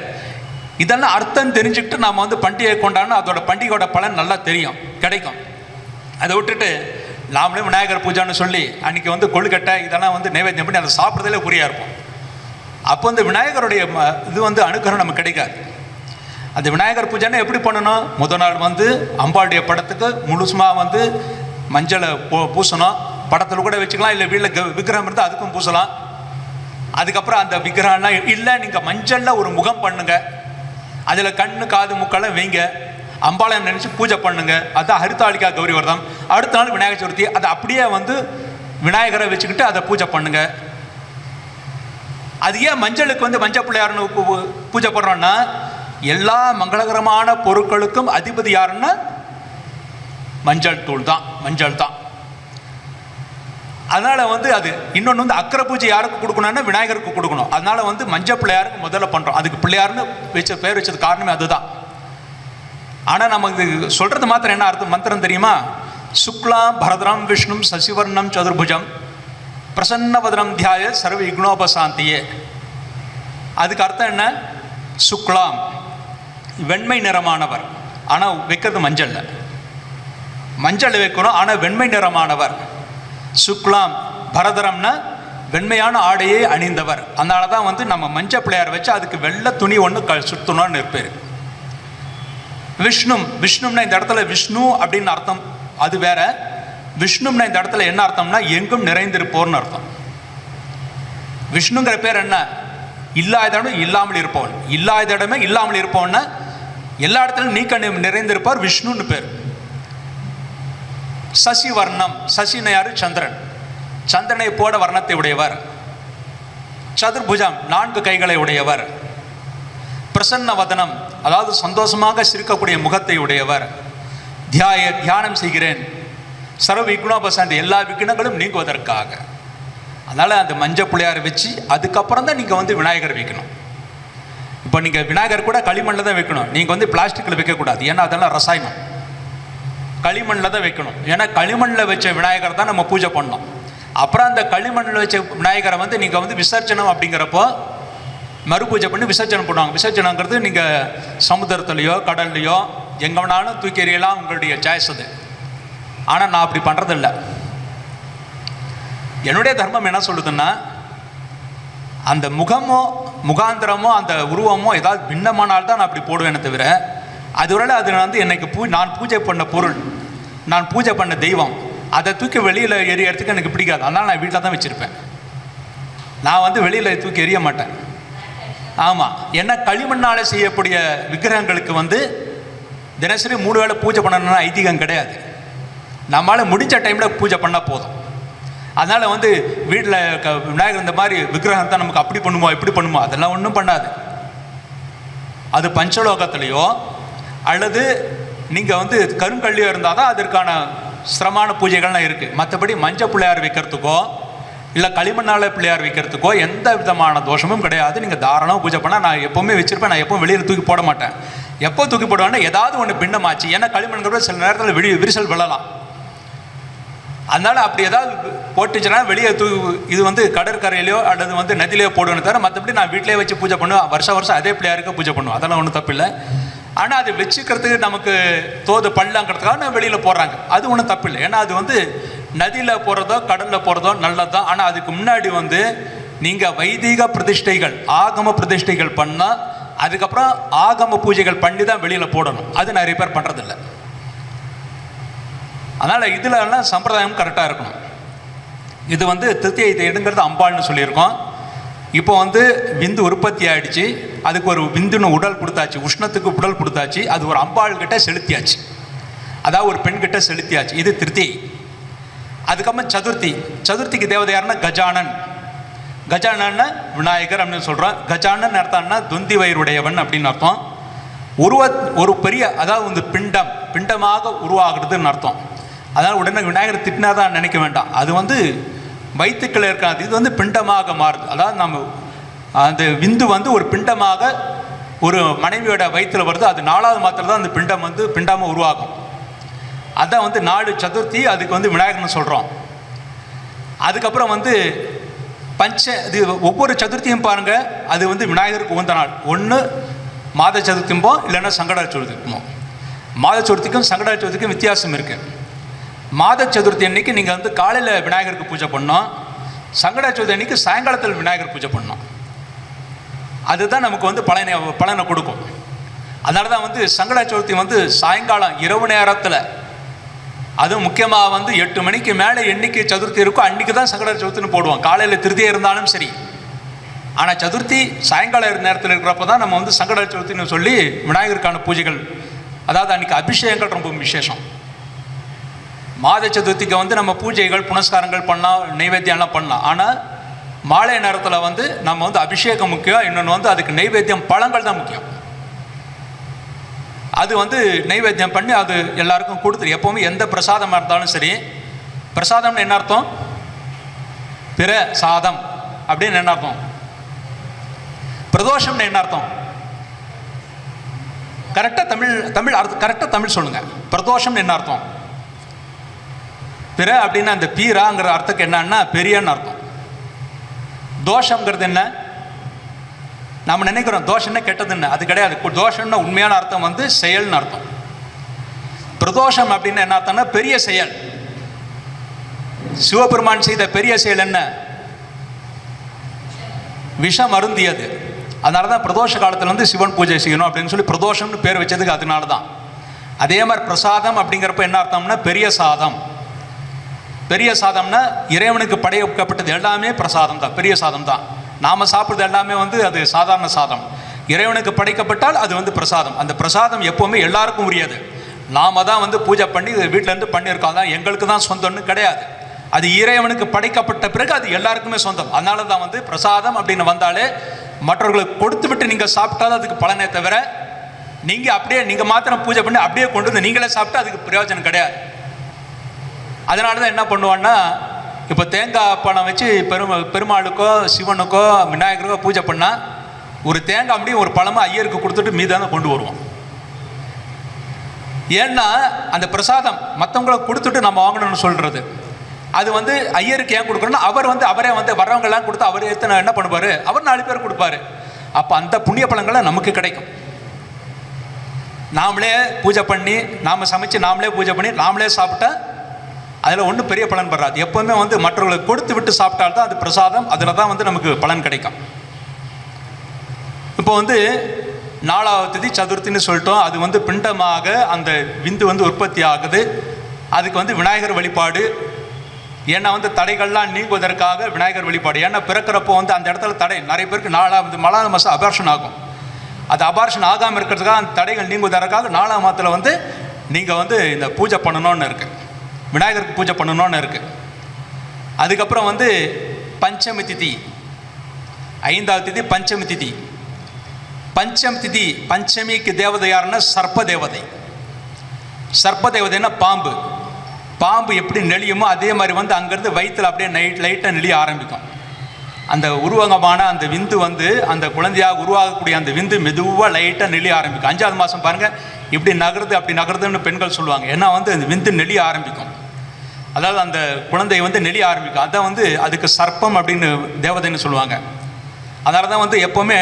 [SPEAKER 2] இதெல்லாம் அர்த்தம் தெரிஞ்சுக்கிட்டு நாம் வந்து பண்டிகை கொண்டாடணும். அதோட பண்டிகையோட பலன் நல்லா தெரியும், கிடைக்கும். அதை விட்டுட்டு நாமளே விநாயகர் பூஜைன்னு சொல்லி அன்றைக்கி வந்து கொழுக்கட்டை இதெல்லாம் வந்து நைவேத்தியம் பண்ணி அதை சாப்பிட்றதுல குறியாக இருப்போம். அப்போ இந்த விநாயகருடைய இது வந்து அனுகிரகம் நமக்கு கிடைக்காது. அந்த விநாயகர் பூஜைன்னா எப்படி பண்ணணும்? முதல் நாள் வந்து அம்பாளுடைய படத்துக்கு முழுசுமாக வந்து மஞ்சளை பூசணும். படத்தில் கூட வச்சுக்கலாம், இல்லை வீட்டில் விக்கிரகம் இருந்தால் அதுக்கும் பூசலாம். அதுக்கப்புறம் அந்த விக்கிரகம்லாம் இல்லை, நீங்கள் மஞ்சளில் ஒரு முகம் பண்ணுங்க, அதில் கண்ணு காது மூக்கெல்லாம் வைங்க, அம்பாளை நினச்சி பூஜை பண்ணுங்க. அதுதான் ஹரிதாளிகா கௌரி விரதம். அடுத்த நாள் விநாயகர் சதுர்த்தி, அதை அப்படியே வந்து விநாயகரை வச்சுக்கிட்டு அதை பூஜை பண்ணுங்க. அது ஏன் மஞ்சளுக்கு வந்து மஞ்சள் பிள்ளையாருன்னு பூஜை பண்ணுறோன்னா, எல்லா மங்களகரமான பொருட்களுக்கும் அதிபதி யாருன்னா மஞ்சள் தூள் தான், மஞ்சள் தான். அதனால் வந்து அது இன்னொன்று வந்து அக்கறை பூஜை யாருக்கு கொடுக்கணும்னா விநாயகருக்கு கொடுக்கணும். அதனால் வந்து மஞ்சள் பிள்ளையாருக்கு முதல்ல பண்ணுறோம். அதுக்கு பிள்ளையாருன்னு பேர் வச்சது காரணமே அதுதான். ஆனால் நமக்கு சொல்கிறது மாத்திரம் என்ன அர்த்தம் மந்திரம் தெரியுமா? சுக்லாம் பரதரம் விஷ்ணும் சசிவர்ணம் சதுர்புஜம் பிரசன்னவதனம் தியாய சர்வ விக்னோபசாந்தியே. அதுக்கு அர்த்தம் என்ன? சுக்லாம் வெண்மை நிறமானவர், ஆனால் வைக்கிறது மஞ்சளில். மஞ்சள் வைக்கணும், ஆனால் வெண்மை நிறமானவர். சுக்லாம் பரதரம்னா வெண்மையான ஆடையை அணிந்தவர். அதனால தான் வந்து நம்ம மஞ்சள் பிள்ளையார் வச்சு அதுக்கு வெள்ளை துணி ஒன்று சுற்றணும்னு இருப்பார். விஷ்ணும்னா இந்த இடத்துல விஷ்ணு அப்படின்னு அர்த்தம், அது வேற. விஷ்ணும்னா இந்த இடத்துல என்ன அர்த்தம்னா எங்கும் நிறைந்திருப்போர்னு அர்த்தம். விஷ்ணுங்கிற பேர் என்ன? இல்லாத இடம் இல்லாமல் இருப்பவன். இல்லாத இடமே இல்லாமல் இருப்பவன்னா எல்லா இடத்துலையும் நீக்க நிறைந்திருப்பார், விஷ்ணுன்னு பேர். சசி வர்ணம், சசின யாரு? சந்திரன். சந்திரனை போட வர்ணத்தை உடையவர். சதுர்புஜம், 4 கைகளை உடையவர். பிரசன்ன வதனம், அதாவது சந்தோஷமாக சிரிக்கக்கூடிய முகத்தை உடையவர். தியானம் செய்கிறேன், சர்வ விக்னோபசாந்தி, எல்லா விக்னங்களும் நீங்குவதற்காக. அதனால் அந்த மஞ்சள் பிள்ளையாரை வச்சு அதுக்கப்புறம் தான் நீங்கள் வந்து விநாயகர் வைக்கணும். இப்போ நீங்கள் விநாயகர் கூட களிமண்ணில் தான் வைக்கணும். நீங்கள் வந்து பிளாஸ்டிக்கில் வைக்கக்கூடாது, ஏன்னா அதெல்லாம் ரசாயனம். களிமண்ணில் தான் வைக்கணும். ஏன்னா களிமண்ணில் வச்ச விநாயகர் தான் நம்ம பூஜை பண்ணோம். அப்புறம் அந்த களிமண்ணில் வச்ச விநாயகரை வந்து நீங்கள் வந்து விசர்ஜனம் அப்படிங்கிறப்போ மறுபூஜை பண்ணி விசர்ஜனம் பண்ணுவாங்க. விசர்ஜனங்கிறது நீங்கள் சமுத்திரத்துலேயோ கடல்லையோ எங்கே வேணாலும் தூக்கி எறியலாம், உங்களுடைய சாய்ஸ் அது. ஆனால் நான் அப்படி பண்ணுறதில்ல. என்னுடைய தர்மம் என்ன சொல்லுதுன்னா, அந்த முகமோ முகாந்திரமோ அந்த உருவமோ ஏதாவது பின்னமானால்தான் நான் அப்படி போடுவேனே தவிர, அதுவரை அது வந்து என்னைக்கு நான் பூஜை பண்ண பொருள், நான் பூஜை பண்ண தெய்வம், அதை தூக்கி வெளியில் எரியறதுக்கு எனக்கு பிடிக்காது. அதனால் நான் வீட்டில் தான் வச்சுருப்பேன். நான் வந்து வெளியில் தூக்கி எறிய மாட்டேன். ஆமாம், ஏன்னா களிமண்ணால் செய்யக்கூடிய விக்கிரகங்களுக்கு வந்து தினசரி 3 வேளை பூஜை பண்ணணும்னு ஐதீகம் கிடையாது. நம்மளால் முடிஞ்ச டைமில் பூஜை பண்ணால் போதும். அதனால் வந்து வீட்டில் விநாயகர் இந்த மாதிரி விக்கிரகம் தான் நமக்கு அப்படி பண்ணுமோ இப்படி பண்ணுமோ அதெல்லாம் ஒன்றும் பண்ணாது. அது பஞ்சலோகத்துலேயோ அல்லது நீங்கள் வந்து கருங்கல்லியோ இருந்தால் தான் அதற்கான சிரமமான பூஜைகள்லாம் இருக்குது. மற்றபடி மஞ்சள் பிள்ளையார் வைக்கிறதுக்கோ இல்லை களிமண்ணால் பிள்ளையார் வைக்கிறதுக்கோ எந்த விதமான தோஷமும் கிடையாது. நீங்கள் தாராளமாக பூஜை பண்ணால் நான் எப்போவுமே வச்சுருப்பேன். நான் எப்போவும் வெளியில் தூக்கி போட மாட்டேன். எப்போ தூக்கி போடுவேன்னா ஏதாவது ஒன்று பின்னமாச்சு. ஏன்னா களிமண்ங்கிறது சில நேரத்தில் விரிசல் விழலாம். அதனால் அப்படி ஏதாவது போட்டுச்சுன்னா வெளியே இது வந்து கடற்கரையிலையோ அல்லது வந்து நதியிலையோ போடுவேன்னு தவிர மற்றபடி நான் வீட்டிலே வச்சு பூஜை பண்ணுவேன். வருஷம் அதே பிள்ளையாருக்கு பூஜை பண்ணுவேன். அதெல்லாம் ஒன்றும் தப்பில்லை. ஆனால் அது வச்சுக்கிறதுக்கு நமக்கு தோது பள்ளங்கிறதுக்காக நான் வெளியில் போடுறாங்க, அது ஒன்றும் தப்பில்லை. ஏன்னா அது வந்து நதியில் போகிறதோ கடலில் போகிறதோ நல்லது தான். ஆனால் அதுக்கு முன்னாடி வந்து நீங்கள் வைதிக பிரதிஷ்டைகள் ஆகம பிரதிஷ்டைகள் பண்ணால் அதுக்கப்புறம் ஆகம பூஜைகள் பண்ணி தான் வெளியில் போடணும். அது நிறைய பேர் பண்ணுறதில்லை. அதனால் இதிலெல்லாம் சம்பிரதாயம் கரெக்டாக இருக்கணும். இது வந்து திருத்தியை தேடுங்கிறது அம்பாள்னு சொல்லியிருக்கோம். இப்போ வந்து விந்து உற்பத்தி ஆகிடுச்சு, அதுக்கு ஒரு விந்துன்னு உடல் கொடுத்தாச்சு, உஷ்ணத்துக்கு உடல் கொடுத்தாச்சு, அது ஒரு அம்பாள்கிட்ட செலுத்தியாச்சு, அதாவது ஒரு பெண்கிட்ட செலுத்தியாச்சு. இது திருத்தியை. அதுக்கப்புறம் சதுர்த்தி. சதுர்த்திக்கு தேவதை யாருன்னா கஜானன். கஜானன்னா விநாயகர் அப்படின்னு சொல்கிறோம். கஜானன் அர்த்தம்னா தொந்தி வயிறுடையவன் அப்படின்னு அர்த்தம். ஒரு பெரிய அதாவது வந்து பிண்டமாக உருவாகிறதுன்னு அர்த்தம். அதனால் உடனே விநாயகர் திட்டினா தான் நினைக்க வேண்டாம். அது வந்து வயிற்றுக்கள் இருக்காது, இது வந்து பிண்டமாக மாறுது. அதாவது நம்ம அந்த விந்து வந்து ஒரு பிண்டமாக ஒரு மனைவியோட வயிற்றில் வருது. அது 4வது மாத்திரம் தான் அந்த பிண்டம் வந்து பிண்டமாக உருவாகும். அதான் வந்து 4 சதுர்த்தி, அதுக்கு வந்து விநாயகர்னு சொல்கிறோம். அதுக்கப்புறம் வந்து இது ஒவ்வொரு சதுர்த்தியும் பாருங்கள், அது வந்து விநாயகருக்கு உகந்த நாள். ஒன்று மாத சதுர்த்தியும்போ இல்லைன்னா சங்கடா சதுர்த்திக்குமோ. மாத சதுர்த்திக்கும் சங்கடா சதுர்த்திக்கும் வித்தியாசம் இருக்குது. மாத சதுர்த்தி அன்னைக்கு நீங்கள் வந்து காலையில் விநாயகருக்கு பூஜை பண்ணோம், சங்கடா சதுர்த்தி அன்னைக்கு சாயங்காலத்தில் விநாயகர் பூஜை பண்ணோம். அதுதான் நமக்கு வந்து பலனை கொடுக்கும். அதனால தான் வந்து சங்கடா சதுர்த்தி வந்து சாயங்காலம் இரவு நேரத்தில், அதுவும் முக்கியமாக வந்து 8 மணிக்கு மேலே என்னைக்கு சதுர்த்தி இருக்கோ அன்றைக்கி தான் சங்கடா சதுர்த்தின்னு போடுவோம். காலையில் திருதியாக இருந்தாலும் சரி. ஆனால் சதுர்த்தி சாயங்கால நேரத்தில் இருக்கிறப்ப தான் நம்ம வந்து சங்கடா சதுர்த்தின்னு சொல்லி விநாயகருக்கான பூஜைகள், அதாவது அன்றைக்கி அபிஷேகங்கள் ரொம்ப விசேஷம். மாத சதுர்த்திக்கு வந்து நம்ம பூஜைகள் புனஸ்காரங்கள் பண்ணலாம், நைவேத்தியம்லாம் பண்ணலாம். ஆனால் மாலை நேரத்தில் வந்து நம்ம வந்து அபிஷேகம் முக்கியம், இன்னொன்று வந்து அதுக்கு நைவேத்தியம் பழங்கள் தான் முக்கியம். அது வந்து நைவேத்தியம் பண்ணி அது எல்லாருக்கும் கொடுத்துரு. எப்போவுமே எந்த பிரசாதமாக இருந்தாலும் சரி, பிரசாதம்னு என்ன அர்த்தம்? பிற சாதம் அப்படின்னு என்ன அர்த்தம்? பிரதோஷம்னு என்ன அர்த்தம்? கரெக்டாக தமிழ் சொல்லுங்கள். பிரதோஷம்னு என்ன அர்த்தம்? பிற அப்படின்னா அந்த பீராங்கிற அர்த்தத்துக்கு என்னன்னா பெரியன்னு அர்த்தம். தோஷங்கிறது என்ன? நம்ம நினைக்கிறோம் தோஷம்னா கெட்டதுன்னு, அது கிடையாது. தோஷம்னா உண்மையான அர்த்தம் வந்து செயல்னு அர்த்தம். பிரதோஷம் அப்படின்னு என்ன அர்த்தம்னா பெரிய செயல். சிவபெருமான் செய்த பெரிய செயல் என்ன? விஷம் அருந்தியது. அதனால தான் பிரதோஷ காலத்தில் வந்து சிவன் பூஜை செய்யணும் அப்படின்னு சொல்லி பிரதோஷம்னு பேர் வச்சதுக்கு அதனால தான். அதே மாதிரி பிரசாதம் அப்படிங்கிறப்ப என்ன அர்த்தம்னா பெரிய சாதம். பெரிய சாதம்னா இறைவனுக்கு படைக்கப்பட்டது எல்லாமே பிரசாதம் தான், பெரிய சாதம் தான். நாம் சாப்பிட்றது எல்லாமே வந்து அது சாதாரண சாதம். இறைவனுக்கு படைக்கப்பட்டால் அது வந்து பிரசாதம். அந்த பிரசாதம் எப்போவுமே எல்லாருக்கும் உரியது. நாம தான் வந்து பூஜை பண்ணி வீட்டிலேருந்து பண்ணியிருக்கோம், தான் எங்களுக்கு தான் சொந்தம்னு கிடையாது. அது இறைவனுக்கு படைக்கப்பட்ட பிறகு அது எல்லாருக்குமே சொந்தம். அதனால தான் வந்து பிரசாதம் அப்படின்னு வந்தாலே மற்றவர்களுக்கு கொடுத்து விட்டு நீங்கள் சாப்பிட்டாலும் அதுக்கு பலனே தவிர, நீங்கள் அப்படியே நீங்கள் மாத்திரம் பூஜை பண்ணி அப்படியே கொண்டு வந்து நீங்களே சாப்பிட்டா அதுக்கு பிரயோஜனம் கிடையாது. அதனால தான் என்ன பண்ணுவான்னா, இப்போ தேங்காய் பழம் வச்சு பெருமாளுக்கோ சிவனுக்கோ விநாயகருக்கோ பூஜை பண்ணால் ஒரு தேங்காய் அப்படியும் ஒரு பழமாக ஐயருக்கு கொடுத்துட்டு மீதான கொண்டு வருவோம். ஏன்னா அந்த பிரசாதம் மற்றவங்களை கொடுத்துட்டு நம்ம வாங்கணும்னு சொல்கிறது, அது வந்து ஐயருக்கு ஏன் கொடுக்குறோன்னா, அவரே வந்து வர்றவங்கெல்லாம் கொடுத்து அவர் என்ன பண்ணுவார், அவர் 4 பேர் கொடுப்பாரு. அப்போ அந்த புண்ணிய பலன்களை நமக்கு கிடைக்கும். நாமளே பூஜை பண்ணி நாம் சமைச்சு நாமளே பூஜை பண்ணி நாமளே சாப்பிட்டா அதில் ஒன்றும் பெரிய பலன் வராது. எப்போவுமே வந்து மற்றவர்களுக்கு கொடுத்து விட்டு சாப்பிட்டால்தான் அது பிரசாதம், அதில் தான் வந்து நமக்கு பலன் கிடைக்கும். இப்போ வந்து 4ஆவது திதி சதுர்த்தின்னு சொல்லிட்டோம். அது வந்து பிண்டமாக அந்த விந்து வந்து உற்பத்தி ஆகுது. அதுக்கு வந்து விநாயகர் வழிபாடு. ஏன்னா வந்து தடைகள்லாம் நீங்குவதற்காக விநாயகர் வழிபாடு. ஏன்னா பிறக்கிறப்போ வந்து அந்த இடத்துல தடை நிறைய பேருக்கு 4ஆவது மாதம் அபார்ஷன் ஆகும். அது அபார்ஷன் ஆகாமல் இருக்கிறதுக்காக அந்த தடைகள் நீங்குவதற்காக 4ஆம் மாதத்தில் வந்து நீங்கள் வந்து இந்த பூஜை பண்ணணும்னு இருக்குது, விநாயகருக்கு பூஜை பண்ணணும்னு இருக்குது. அதுக்கப்புறம் வந்து பஞ்சமி திதி, 5ஆவது திதி பஞ்சமி திதி. பஞ்சமி திதி, பஞ்சமிக்கு தேவதை யாருன்னா சர்ப்ப தேவதை. சர்ப்ப தேவதைன்னா பாம்பு. பாம்பு எப்படி நெளியுமோ அதே மாதிரி வந்து அங்கேருந்து வயிற்றில் அப்படியே லைட்டாக நெளிய ஆரம்பிக்கும். அந்த உருவகமான அந்த விந்து வந்து அந்த குழந்தையாக உருவாகக்கூடிய அந்த விந்து மெதுவாக லைட்டாக நெளிய ஆரம்பிக்கும். 5ஆவது மாதம் பாருங்கள் இப்படி நகருது அப்படி நகருதுன்னு பெண்கள் சொல்லுவாங்க. ஏன்னா வந்து அந்த விந்து நெளிய ஆரம்பிக்கும், அதாவது அந்த குழந்தை வந்து நெளிய ஆரம்பிக்கும். அதான் வந்து அதுக்கு சர்ப்பம் அப்படின்னு தேவதைன்னு சொல்லுவாங்க. அதனால தான் வந்து எப்போவுமே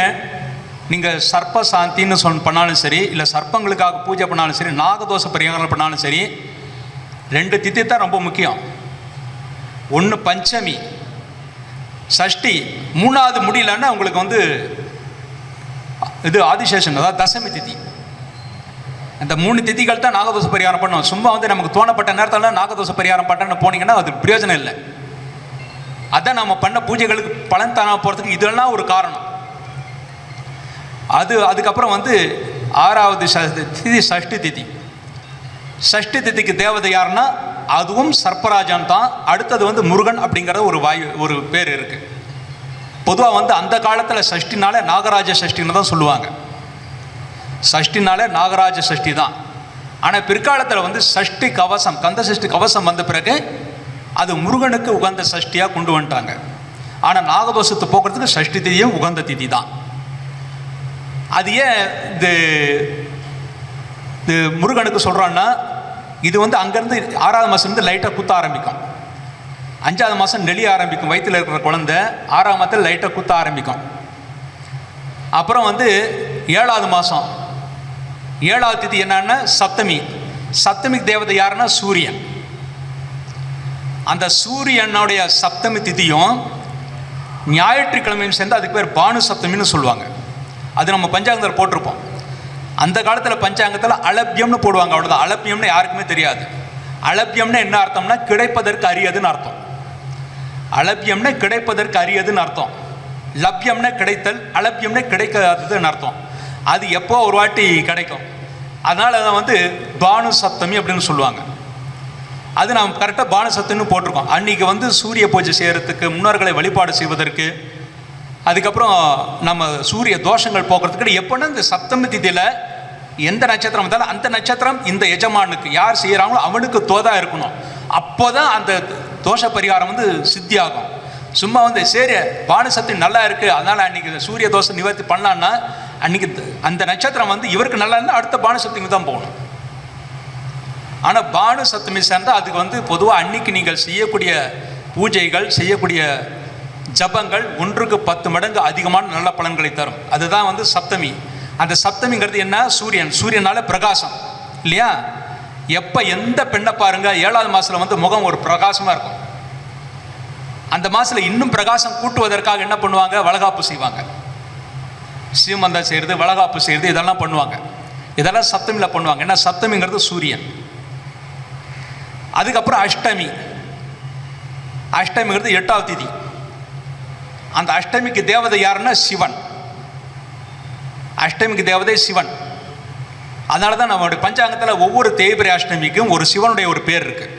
[SPEAKER 2] நீங்கள் சர்ப்ப சாந்தின்னு பண்ணாலும் சரி, இல்லை சர்ப்பங்களுக்காக பூஜை பண்ணாலும் சரி, நாகதோஷ பரிகாரம் பண்ணாலும் சரி, 2 திதி தான் ரொம்ப முக்கியம். ஒன்று பஞ்சமி, சஷ்டி, 3ஆவது முடியலன்னா உங்களுக்கு வந்து இது ஆதிசேஷன், அதாவது தசமி திதி. அந்த 3 திதிகள் தான் நாகதோஷ பரிகாரம் பண்ணும். சும்மா வந்து நமக்கு தோணப்பட்ட நேரத்தில் நாகதோஷ பரிகாரம் பண்ணுறேன்னு போனீங்கன்னா அது பிரயோஜனம் இல்லை. அதான் நம்ம பண்ண பூஜைகளுக்கு பலன் தானாக போகிறதுக்கு இதெல்லாம் ஒரு காரணம். அதுக்கப்புறம் வந்து 6ஆவது திதி சஷ்டி திதி. சஷ்டி திதிக்கு தேவதை யாருன்னா அதுவும் சர்ப்பராஜன் தான். அடுத்தது வந்து முருகன் அப்படிங்கிற ஒரு பேர் இருக்குது. பொதுவாக வந்து அந்த காலத்தில் சஷ்டினால நாகராஜ சஷ்டின்னு தான் சொல்லுவாங்க. சஷ்டினால நாகராஜ சஷ்டி தான். ஆனால் பிற்காலத்தில் வந்து சஷ்டி கவசம், கந்த சஷ்டி கவசம் வந்த பிறகு அது முருகனுக்கு உகந்த சஷ்டியாக கொண்டு வந்துட்டாங்க. ஆனால் நாகதோஷத்தை போக்குறதுக்கு சஷ்டி திதியும் உகந்த திதி தான். அது ஏன் இது முருகனுக்கு சொல்கிறான்னா, இது வந்து அங்கேருந்து 6ஆவது மாதம் லைட்டாக குத்த ஆரம்பிக்கும், 5ஆவது மாதம் நெளிய ஆரம்பிக்கும். வயிற்றில் இருக்கிற குழந்தை 6ஆம் மாதத்தில் லைட்டாக குத்த ஆரம்பிக்கும். அப்புறம் வந்து 7ஆவது மாதம் 7ஆவது திதி என்னன்னா சப்தமி. சப்தமிக்கு தேவதை யாருன்னா சூரியன். அந்த சூரியனுடைய சப்தமி திதியும் ஞாயிற்றுக்கிழமையும் சேர்ந்து அதுக்கு பேர் பானு சப்தமின்னு சொல்லுவாங்க. அது நம்ம பஞ்சாங்கத்தில் போட்டிருப்போம். அந்த காலத்தில் பஞ்சாங்கத்தில் அலபியம்னு போடுவாங்க, அவ்வளோதான். அலபியம்னு யாருக்குமே தெரியாது. அலபியம்னு என்ன அர்த்தம்னா கிடைப்பதற்கு அரியதுன்னு அர்த்தம். அலபியம்னா கிடைப்பதற்கு அரியதுன்னு அர்த்தம். லப்யம்னா கிடைத்தல், அலபியம்னா கிடைக்காததுன்னு அர்த்தம். அது எப்போ ஒரு வாட்டி கிடைக்கும். அதனால் அதை வந்து பானு சப்தமி அப்படின்னு சொல்லுவாங்க. அது நாம் கரெக்டாக பானு சப்தமின்னு போட்டிருக்கோம். அன்றைக்கி வந்து சூரிய பூஜை செய்கிறதுக்கு, முன்னோர்களை வழிபாடு செய்வதற்கு, அதுக்கப்புறம் நம்ம சூரிய தோஷங்கள் போக்குறதுக்கு எப்போன்னா இந்த சப்தமி திதியில் எந்த நட்சத்திரம் வந்தாலும் அந்த நட்சத்திரம் இந்த எஜமானுக்கு யார் செய்கிறாங்களோ அவனுக்கு தோதா இருக்கணும். அப்போ தான் அந்த தோஷ பரிகாரம் வந்து சித்தியாகும். சும்மா வந்து சரி பானு சப்தமி நல்லா இருக்குது அதனால் அன்றைக்கி சூரிய தோஷம் நிவர்த்தி பண்ணலான்னா அன்றைக்கி அந்த நட்சத்திரம் வந்து இவருக்கு நல்லா இருந்தால் அடுத்த பானு சப்தமிக்கு தான் போகணும். ஆனால் பானு சப்தமி சேர்ந்தால் அதுக்கு வந்து பொதுவாக அன்றைக்கி நீங்கள் செய்யக்கூடிய பூஜைகள், செய்யக்கூடிய ஜபங்கள் 1க்கு 10 மடங்கு அதிகமான நல்ல பலன்களை தரும். அதுதான் வந்து சப்தமி. அந்த சப்தமிங்கிறது என்ன? சூரியனால பிரகாசம் இல்லையா? எப்போ எந்த பெண்ணை பாருங்க 7ஆவது மாதத்தில் வந்து முகம் ஒரு பிரகாசமாக இருக்கும். அந்த மாதத்தில் இன்னும் பிரகாசம் கூட்டுவதற்காக என்ன பண்ணுவாங்க? வளகாப்பு செய்வாங்க. சீமந்தம் செய்கிறது, வளகாப்பு செய்கிறது, இதெல்லாம் பண்ணுவாங்க. இதெல்லாம் சப்தமியில் பண்ணுவாங்க. ஏன்னா சப்தமிங்கிறது சூரியன். அதுக்கப்புறம் அஷ்டமிங்கிறது 8ஆவது திதி. அந்த அஷ்டமிக்கு தேவதை யாருன்னா சிவன். அஷ்டமிக்கு தேவதை சிவன். அதனால தான் நம்மளுடைய பஞ்சாங்கத்தில் ஒவ்வொரு தேய்பிரை அஷ்டமிக்கும் ஒரு சிவனுடைய ஒரு பேர் இருக்குது.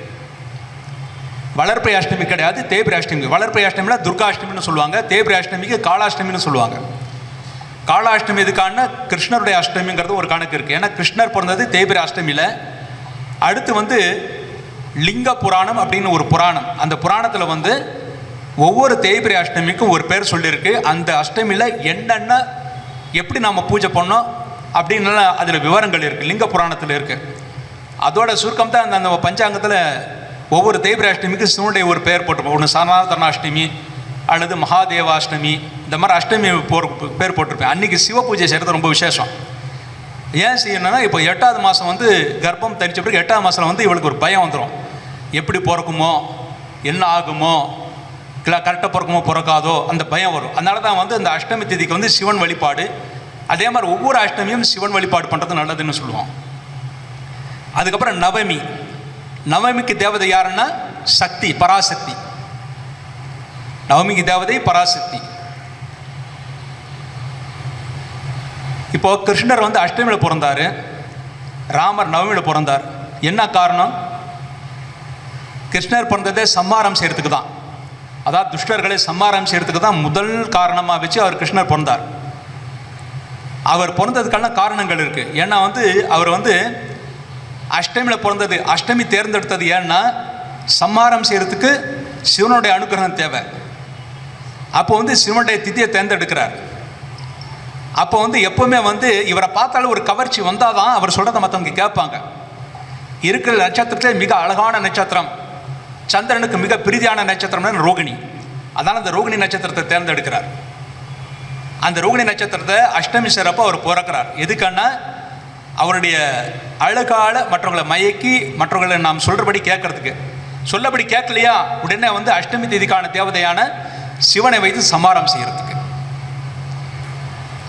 [SPEAKER 2] வளர்பிறை அஷ்டமி கிடையாது, தேய்பிரை அஷ்டமி. வளர்பிறை அஷ்டமியில் துர்காஷ்டமின்னு சொல்லுவாங்க, தேய்பிரை அஷ்டமிக்கு காலாஷ்டமின்னு சொல்லுவாங்க. காலாஷ்டமி இதுக்கான கிருஷ்ணருடைய அஷ்டமிங்கிறது ஒரு கணக்கு இருக்குது. ஏன்னா கிருஷ்ணர் பிறந்தது தேய்பிரை அஷ்டமியில். அடுத்து வந்து லிங்க புராணம் அப்படின்னு ஒரு புராணம். அந்த புராணத்தில் வந்து ஒவ்வொரு தேய்பிரை அஷ்டமிக்கும் ஒரு பேர் சொல்லியிருக்கு. அந்த அஷ்டமியில் என்னென்ன எப்படி நாம் பூஜை பண்ணோம் அப்படின்னு அதில் விவரங்கள் இருக்குது, லிங்க புராணத்தில் இருக்குது. அதோட சுருக்கம் தான் அந்த பஞ்சாங்கத்தில் ஒவ்வொரு தேய்பிரை அஷ்டமிக்கு சிவனுடைய ஒரு பெயர் போட்டிருப்போம். ஒன்று சனாதனாஷ்டமி அல்லது மகாதேவாஷ்டமி, இந்த மாதிரி அஷ்டமி பேர் போட்டிருப்பேன். அன்றைக்கி சிவ பூஜை செய்கிறது ரொம்ப விசேஷம். ஏன் செய்யணும்னா, இப்போ 8வது மாதம் வந்து கர்ப்பம் தரிச்ச பிறகு 8வது மாதம் வந்து இவளுக்கு ஒரு பயம் வந்துடும். எப்படி பிறக்குமோ, என்ன ஆகுமோ, கரெக்டாக பிறக்குமோ பிறக்காதோ, அந்த பயம் வரும். அதனால தான் வந்து அந்த அஷ்டமி திதிக்கு வந்து சிவன் வழிபாடு, அதே மாதிரி ஒவ்வொரு அஷ்டமியும் சிவன் வழிபாடு பண்ணுறது நல்லதுன்னு சொல்லுவோம். அதுக்கப்புறம் நவமி. நவமிக்கு தேவதை யாருன்னா சக்தி, பராசக்தி. நவமிக்கு தேவதை பராசக்தி. இப்போ கிருஷ்ணர் வந்து அஷ்டமியில் பிறந்தார், ராமர் நவமியில் பிறந்தார். என்ன காரணம்? கிருஷ்ணர் பிறந்ததே சம்மாரம் செய்கிறதுக்கு தான். அதாவது துஷ்டர்களை சம்மாரம் செய்கிறதுக்கு தான் முதல் காரணமாக வச்சு அவர் கிருஷ்ணர் பிறந்தார். அவர் பிறந்ததுக்கான காரணங்கள் இருக்குது. ஏன்னா வந்து அவர் வந்து அஷ்டமியில் பிறந்தது, அஷ்டமி தேர்ந்தெடுத்தது ஏன்னா சம்மாரம் செய்கிறதுக்கு சிவனுடைய அனுகிரகம் தேவை. அப்போ வந்து சிவனுடைய திதியை தேர்ந்தெடுக்கிறார். அப்போ வந்து எப்போவுமே வந்து இவரை பார்த்தாலும் ஒரு கவர்ச்சி வந்தால் தான் அவர் சொல்கிறத மற்றவங்க கேட்பாங்க. இருக்கிற நட்சத்திரத்திலே மிக அழகான நட்சத்திரம், சந்திரனுக்கு மிக பிரீதியான நட்சத்திரம்னு ரோகிணி. அதனால் அந்த ரோகிணி நட்சத்திரத்தை தேர்ந்தெடுக்கிறார். அந்த ரோகிணி நட்சத்திரத்தை அஷ்டமி சிறப்பாக அவர் பிறக்கிறார். எதுக்கான அவருடைய அழகால மற்றவங்களை மயக்கி மற்றவங்களை நாம் சொல்கிறபடி கேட்கறதுக்கு. சொல்லபடி கேட்கலையா உடனே வந்து அஷ்டமி தேதிக்கான தேவதையான சிவனை வைத்து சமாரம் செய்கிறதுக்கு.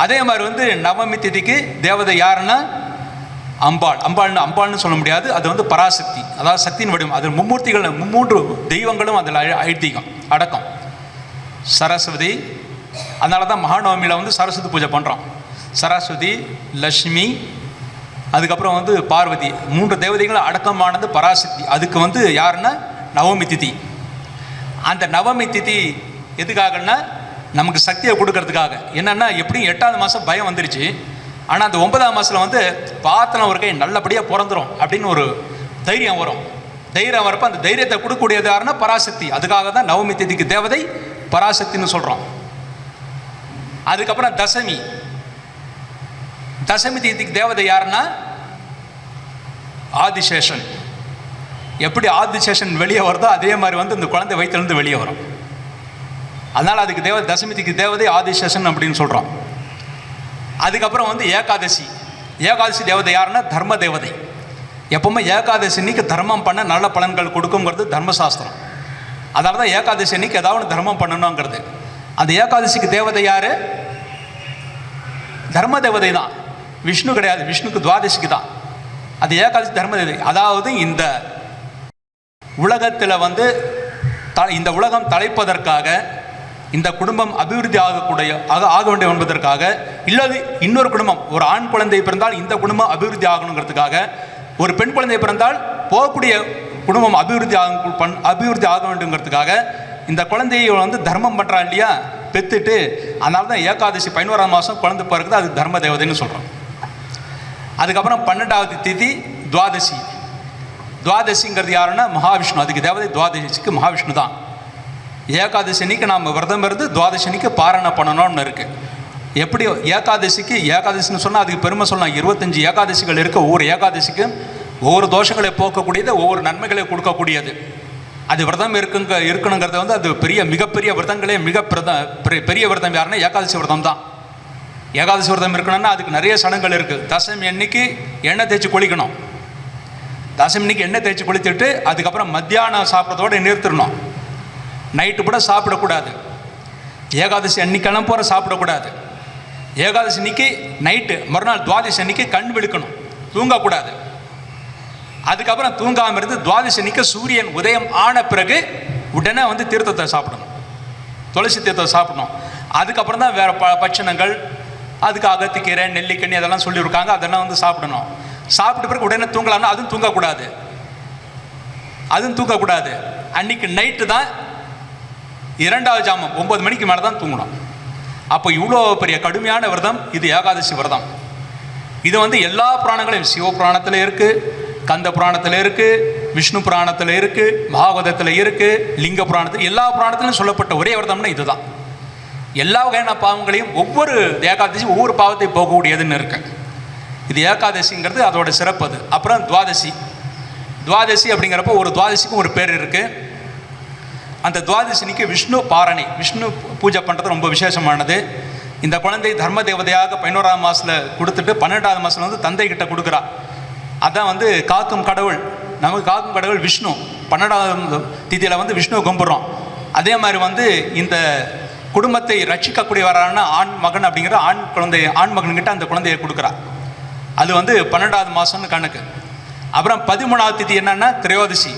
[SPEAKER 2] அதே மாதிரி வந்து நவமி திதிக்கு தேவதை யாருன்னா அம்பாள். அம்பாள்னு சொல்ல முடியாது, அது வந்து பராசக்தி, அதாவது சக்தியின் வடிவம். அது மும்மூர்த்திகள், மும்மூன்று தெய்வங்களும் அதில் ஐதீகம் அடக்கம். சரஸ்வதி. அதனால தான் மகாநவமியில் வந்து சரஸ்வதி பூஜை பண்ணுறோம். சரஸ்வதி, லக்ஷ்மி, அதுக்கப்புறம் வந்து பார்வதி, 3 தேவதைகளும் அடக்கமானது பராசக்தி. அதுக்கு வந்து யாருன்னா நவமி திதி. அந்த நவமி திதி எதுக்காகன்னா நமக்கு சக்தியை கொடுக்கறதுக்காக. என்னென்னா எப்படியும் 8வது மாதம் பயம் வந்துருச்சு, ஆனால் அந்த 9ஆம் மாதத்தில் வந்து பார்த்தன ஒரு கை நல்லபடியாக பிறந்துடும் அப்படின்னு ஒரு தைரியம் வரும். தைரியம் வரப்போ அந்த தைரியத்தை கொடுக்கக்கூடியது யாருன்னா பராசக்தி. அதுக்காக தான் நவமி திதிக்கு தேவதை பராசக்தின்னு சொல்கிறோம். அதுக்கப்புறம் தசமி. தசமி திதிக்கு தேவதை யாருன்னா ஆதிசேஷன். எப்படி ஆதிசேஷன் வெளியே வருதோ அதே மாதிரி வந்து இந்த குழந்தை வயிற்றிலிருந்து வெளியே வரும். அதனால் அதுக்கு தசமிதிக்கு தேவதை ஆதிசேஷன் அப்படின்னு சொல்கிறோம். அதுக்கப்புறம் வந்து ஏகாதசி. ஏகாதசி தேவதை யாருன்னா தர்ம தேவதை. எப்பவுமே ஏகாதசி அன்னைக்கு தர்மம் பண்ண நல்ல பலன்கள் கொடுக்குங்கிறது தர்மசாஸ்திரம். அதனால தான் ஏகாதசி அன்னைக்கு ஏதாவது தர்மம் பண்ணணுங்கிறது. அந்த ஏகாதசிக்கு தேவதை யார்? தர்ம தேவதை தான், விஷ்ணு கிடையாது. விஷ்ணுக்கு துவாதசிக்கு தான். அது ஏகாதசி தர்ம தேவதை. அதாவது இந்த உலகத்தில் வந்து இந்த உலகம் தலைப்பதற்காக, இந்த குடும்பம் அபிவிருத்தி ஆக வேண்டும் என்பதற்காக, இல்லது இன்னொரு குடும்பம், ஒரு ஆண் குழந்தை பிறந்தால் இந்த குடும்பம் அபிவிருத்தி ஆகணுங்கிறதுக்காக, ஒரு பெண் குழந்தை பிறந்தால் போகக்கூடிய குடும்பம் அபிவிருத்தி ஆக வேண்டுங்கிறதுக்காக இந்த குழந்தையை வந்து தர்மம் பண்ணுறா இல்லையா, பெற்றுட்டு. அதனால தான் ஏகாதசி 11ஆம் மாதம் குழந்தை பிறகுது, அது தர்ம தேவதைன்னு சொல்கிறோம். அதுக்கப்புறம் 12வது திதி துவாதசி. துவாதசிங்கிறது யாருன்னா மகாவிஷ்ணு. அதுக்கு தேவதை துவாதசிக்கு மகாவிஷ்ணு தான். ஏகாதசி அன்னைக்கு நாம் விரதம் இருந்து துவாதசி அன்னைக்கு பாராயணம் பண்ணணும்னு இருக்குது. எப்படி ஏகாதசிக்கு ஏகாதசின்னு சொன்னால் அதுக்கு பெருமை சொல்லலாம். 25 ஏகாதசிகள் இருக்குது. ஒவ்வொரு ஏகாதசிக்கும் ஒவ்வொரு தோஷங்களை போக்கக்கூடியது, ஒவ்வொரு நன்மைகளை கொடுக்கக்கூடியது. அது விரதம் இருக்கணுங்கிறத வந்து அது மிகப்பெரிய விரதங்களே பெரிய விரதம் யாருன்னா ஏகாதசி விரதம் தான். ஏகாதசி விரதம் இருக்கணும்னா அதுக்கு நிறைய சடங்குகள் இருக்குது. தசமி அன்னைக்கு எண்ணெய் தேய்ச்சி குளிக்கணும். தசமி அன்னைக்கு எண்ணெய் தேய்ச்சி குளித்துட்டு அதுக்கப்புறம் மத்தியானம் சாப்பிட்றதோடு நிறுத்திடணும். நைட்டு கூட சாப்பிடக்கூடாது. ஏகாதசி அன்னைக்கெல்லாம் போகிற சாப்பிடக்கூடாது. ஏகாதசி அன்னைக்கு நைட்டு மறுநாள் துவாதசி அன்னைக்கு கண் விழுக்கணும், தூங்கக்கூடாது. அதுக்கப்புறம் தூங்காமல் இருந்து துவாதசி அன்னைக்கு சூரியன் உதயம் ஆன பிறகு உடனே வந்து தீர்த்தத்தை சாப்பிடணும், துளசி தீர்த்தத்தை சாப்பிடணும். அதுக்கப்புறம் தான் வேறு பட்சணங்கள், அதுக்கு அகத்திக்கீரை, நெல்லிக்கனி அதெல்லாம் சொல்லியிருக்காங்க, அதெல்லாம் வந்து சாப்பிடணும். சாப்பிட்ட பிறகு உடனே தூங்கலாம்னா அதுவும் தூங்கக்கூடாது, அதுவும் தூங்கக்கூடாது. அன்னைக்கு நைட்டு தான் 2வது ஜாமம் 9 மணிக்கு மேலே தான் தூங்கணும். அப்போ இவ்வளோ பெரிய கடுமையான விரதம் இது ஏகாதசி விரதம். இது வந்து எல்லா புராணங்களையும், சிவ புராணத்தில் இருக்குது, கந்த புராணத்தில் இருக்குது, விஷ்ணு புராணத்தில் இருக்குது, பாகவதத்தில் இருக்குது, லிங்க புராணத்தில், எல்லா புராணத்திலும் சொல்லப்பட்ட ஒரே விரதம்னா இதுதான். எல்லா வகையான பாவங்களையும் ஒவ்வொரு ஏகாதசி ஒவ்வொரு பாவத்தை போகக்கூடியதுன்னு இருக்கு. இது ஏகாதசிங்கிறது அதோட சிறப்பு. அது அப்புறம் துவாதசி. துவாதசி அப்படிங்கிறப்போ ஒரு துவாதசிக்கும் ஒரு பேர் இருக்குது. அந்த துவாதசினிக்கு விஷ்ணு பாரணை, விஷ்ணு பூஜை பண்ணுறது ரொம்ப விசேஷமானது. இந்த குழந்தை தர்ம தேவதையாக 11ஆம் மாதத்தில் கொடுத்துட்டு 12வது மாதத்தில் வந்து தந்தை கிட்ட கொடுக்குறா. அதான் வந்து காக்கும் கடவுள், நமக்கு காக்கும் கடவுள் விஷ்ணு. 12வது திதியில் வந்து விஷ்ணுவை கும்பிட்றோம். அதே மாதிரி வந்து இந்த குடும்பத்தை ரட்சிக்கக்கூடியவரான ஆண் மகன் அப்படிங்கிற ஆண் மகன்கிட்ட அந்த குழந்தையை கொடுக்குறா. அது வந்து 12வது மாதம்னு கணக்கு. அப்புறம் 13வது திதி என்னன்னா திரையோதசி.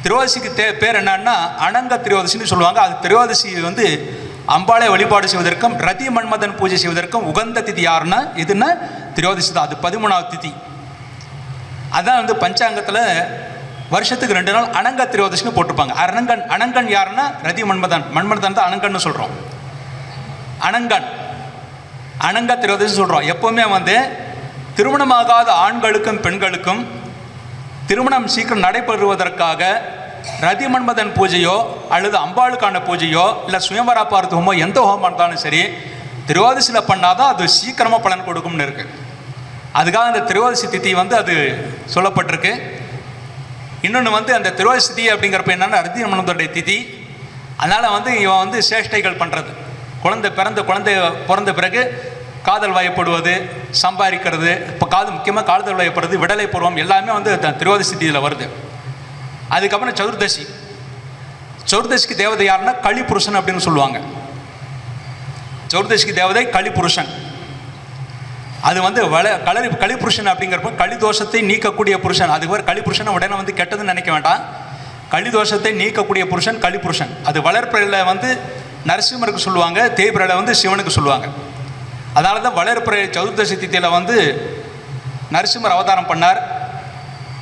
[SPEAKER 2] திரையோதசிக்கு பேர் என்னன்னா அனங்க திரையோதசின்னு சொல்லுவாங்க. அது திரையோதசி வந்து அம்பாளை வழிபாடு செய்வதற்கும் ரதி மன்மதன் பூஜை செய்வதற்கும் உகந்த திதி யாருன்னா இதுன்னா திரையோதசி தான். அது 13வது திதி. அதான் வந்து பஞ்சாங்கத்தில் வருஷத்துக்கு 2 நாள் அனங்க திரையோதசின்னு போட்டிருப்பாங்க. அனங்கன் யாருன்னா ரதி மன்மதன் தான் அனங்கன்னு சொல்கிறோம். அனங்க திரையோதசி சொல்கிறோம். எப்போவுமே வந்து திருமணமாகாத ஆண்களுக்கும் பெண்களுக்கும் திருமணம் சீக்கிரம் நடைபெறுவதற்காக ரதி மன்மதன் பூஜையோ அல்லது அம்பாளுக்கான பூஜையோ இல்லை சுயம்பரா பார்த்து ஹோமோ எந்த ஹோமம் இருந்தாலும் சரி திரையோதசியில் பண்ணாதான் அது சீக்கிரமாக பலன் கொடுக்கும்னு இருக்குது. அதுக்காக அந்த திரையோதசி திதி வந்து அது சொல்லப்பட்டிருக்கு. இன்னொன்று வந்து அந்த திரையோதசி திதி அப்படிங்கிறப்ப என்னென்னா ரதி மன்மதனுடைய திதி. அதனால் வந்து இவன் வந்து சேஷ்டைகள் பண்ணுறது, குழந்தை பிறந்த பிறகு காதல் வயப்படுவது, சம்பாதிக்கிறது, இப்போ முக்கியமாக காதல் வயப்படுறது, விடலை பருவம் எல்லாமே வந்து திரையோதசி திதியில் வருது. அதுக்கப்புறம் சதுர்தசிக்கு தேவதை யாருன்னா கலிபுருஷன் அப்படின்னு சொல்லுவாங்க. சதுர்தசிக்கு தேவதை கலிபுருஷன். அது வந்து கலிபுருஷன் அப்படிங்கிறப்ப கலிதோஷத்தை நீக்கக்கூடிய புருஷன். அதுக்கு ஒரு கலிபுருஷனை உடனே வந்து கெட்டதுன்னு நினைக்க வேண்டாம். கலிதோஷத்தை நீக்கக்கூடிய புருஷன் கலிபுருஷன். அது வளர்ப்பிறையில் வந்து நரசிம்மருக்கு சொல்லுவாங்க, தேய்பிறையில் வந்து சிவனுக்கு சொல்லுவாங்க. அதனால தான் வளர்ப்பிறை சதுர்தசி திதியில் வந்து நரசிம்மர் அவதாரம் பண்ணார்.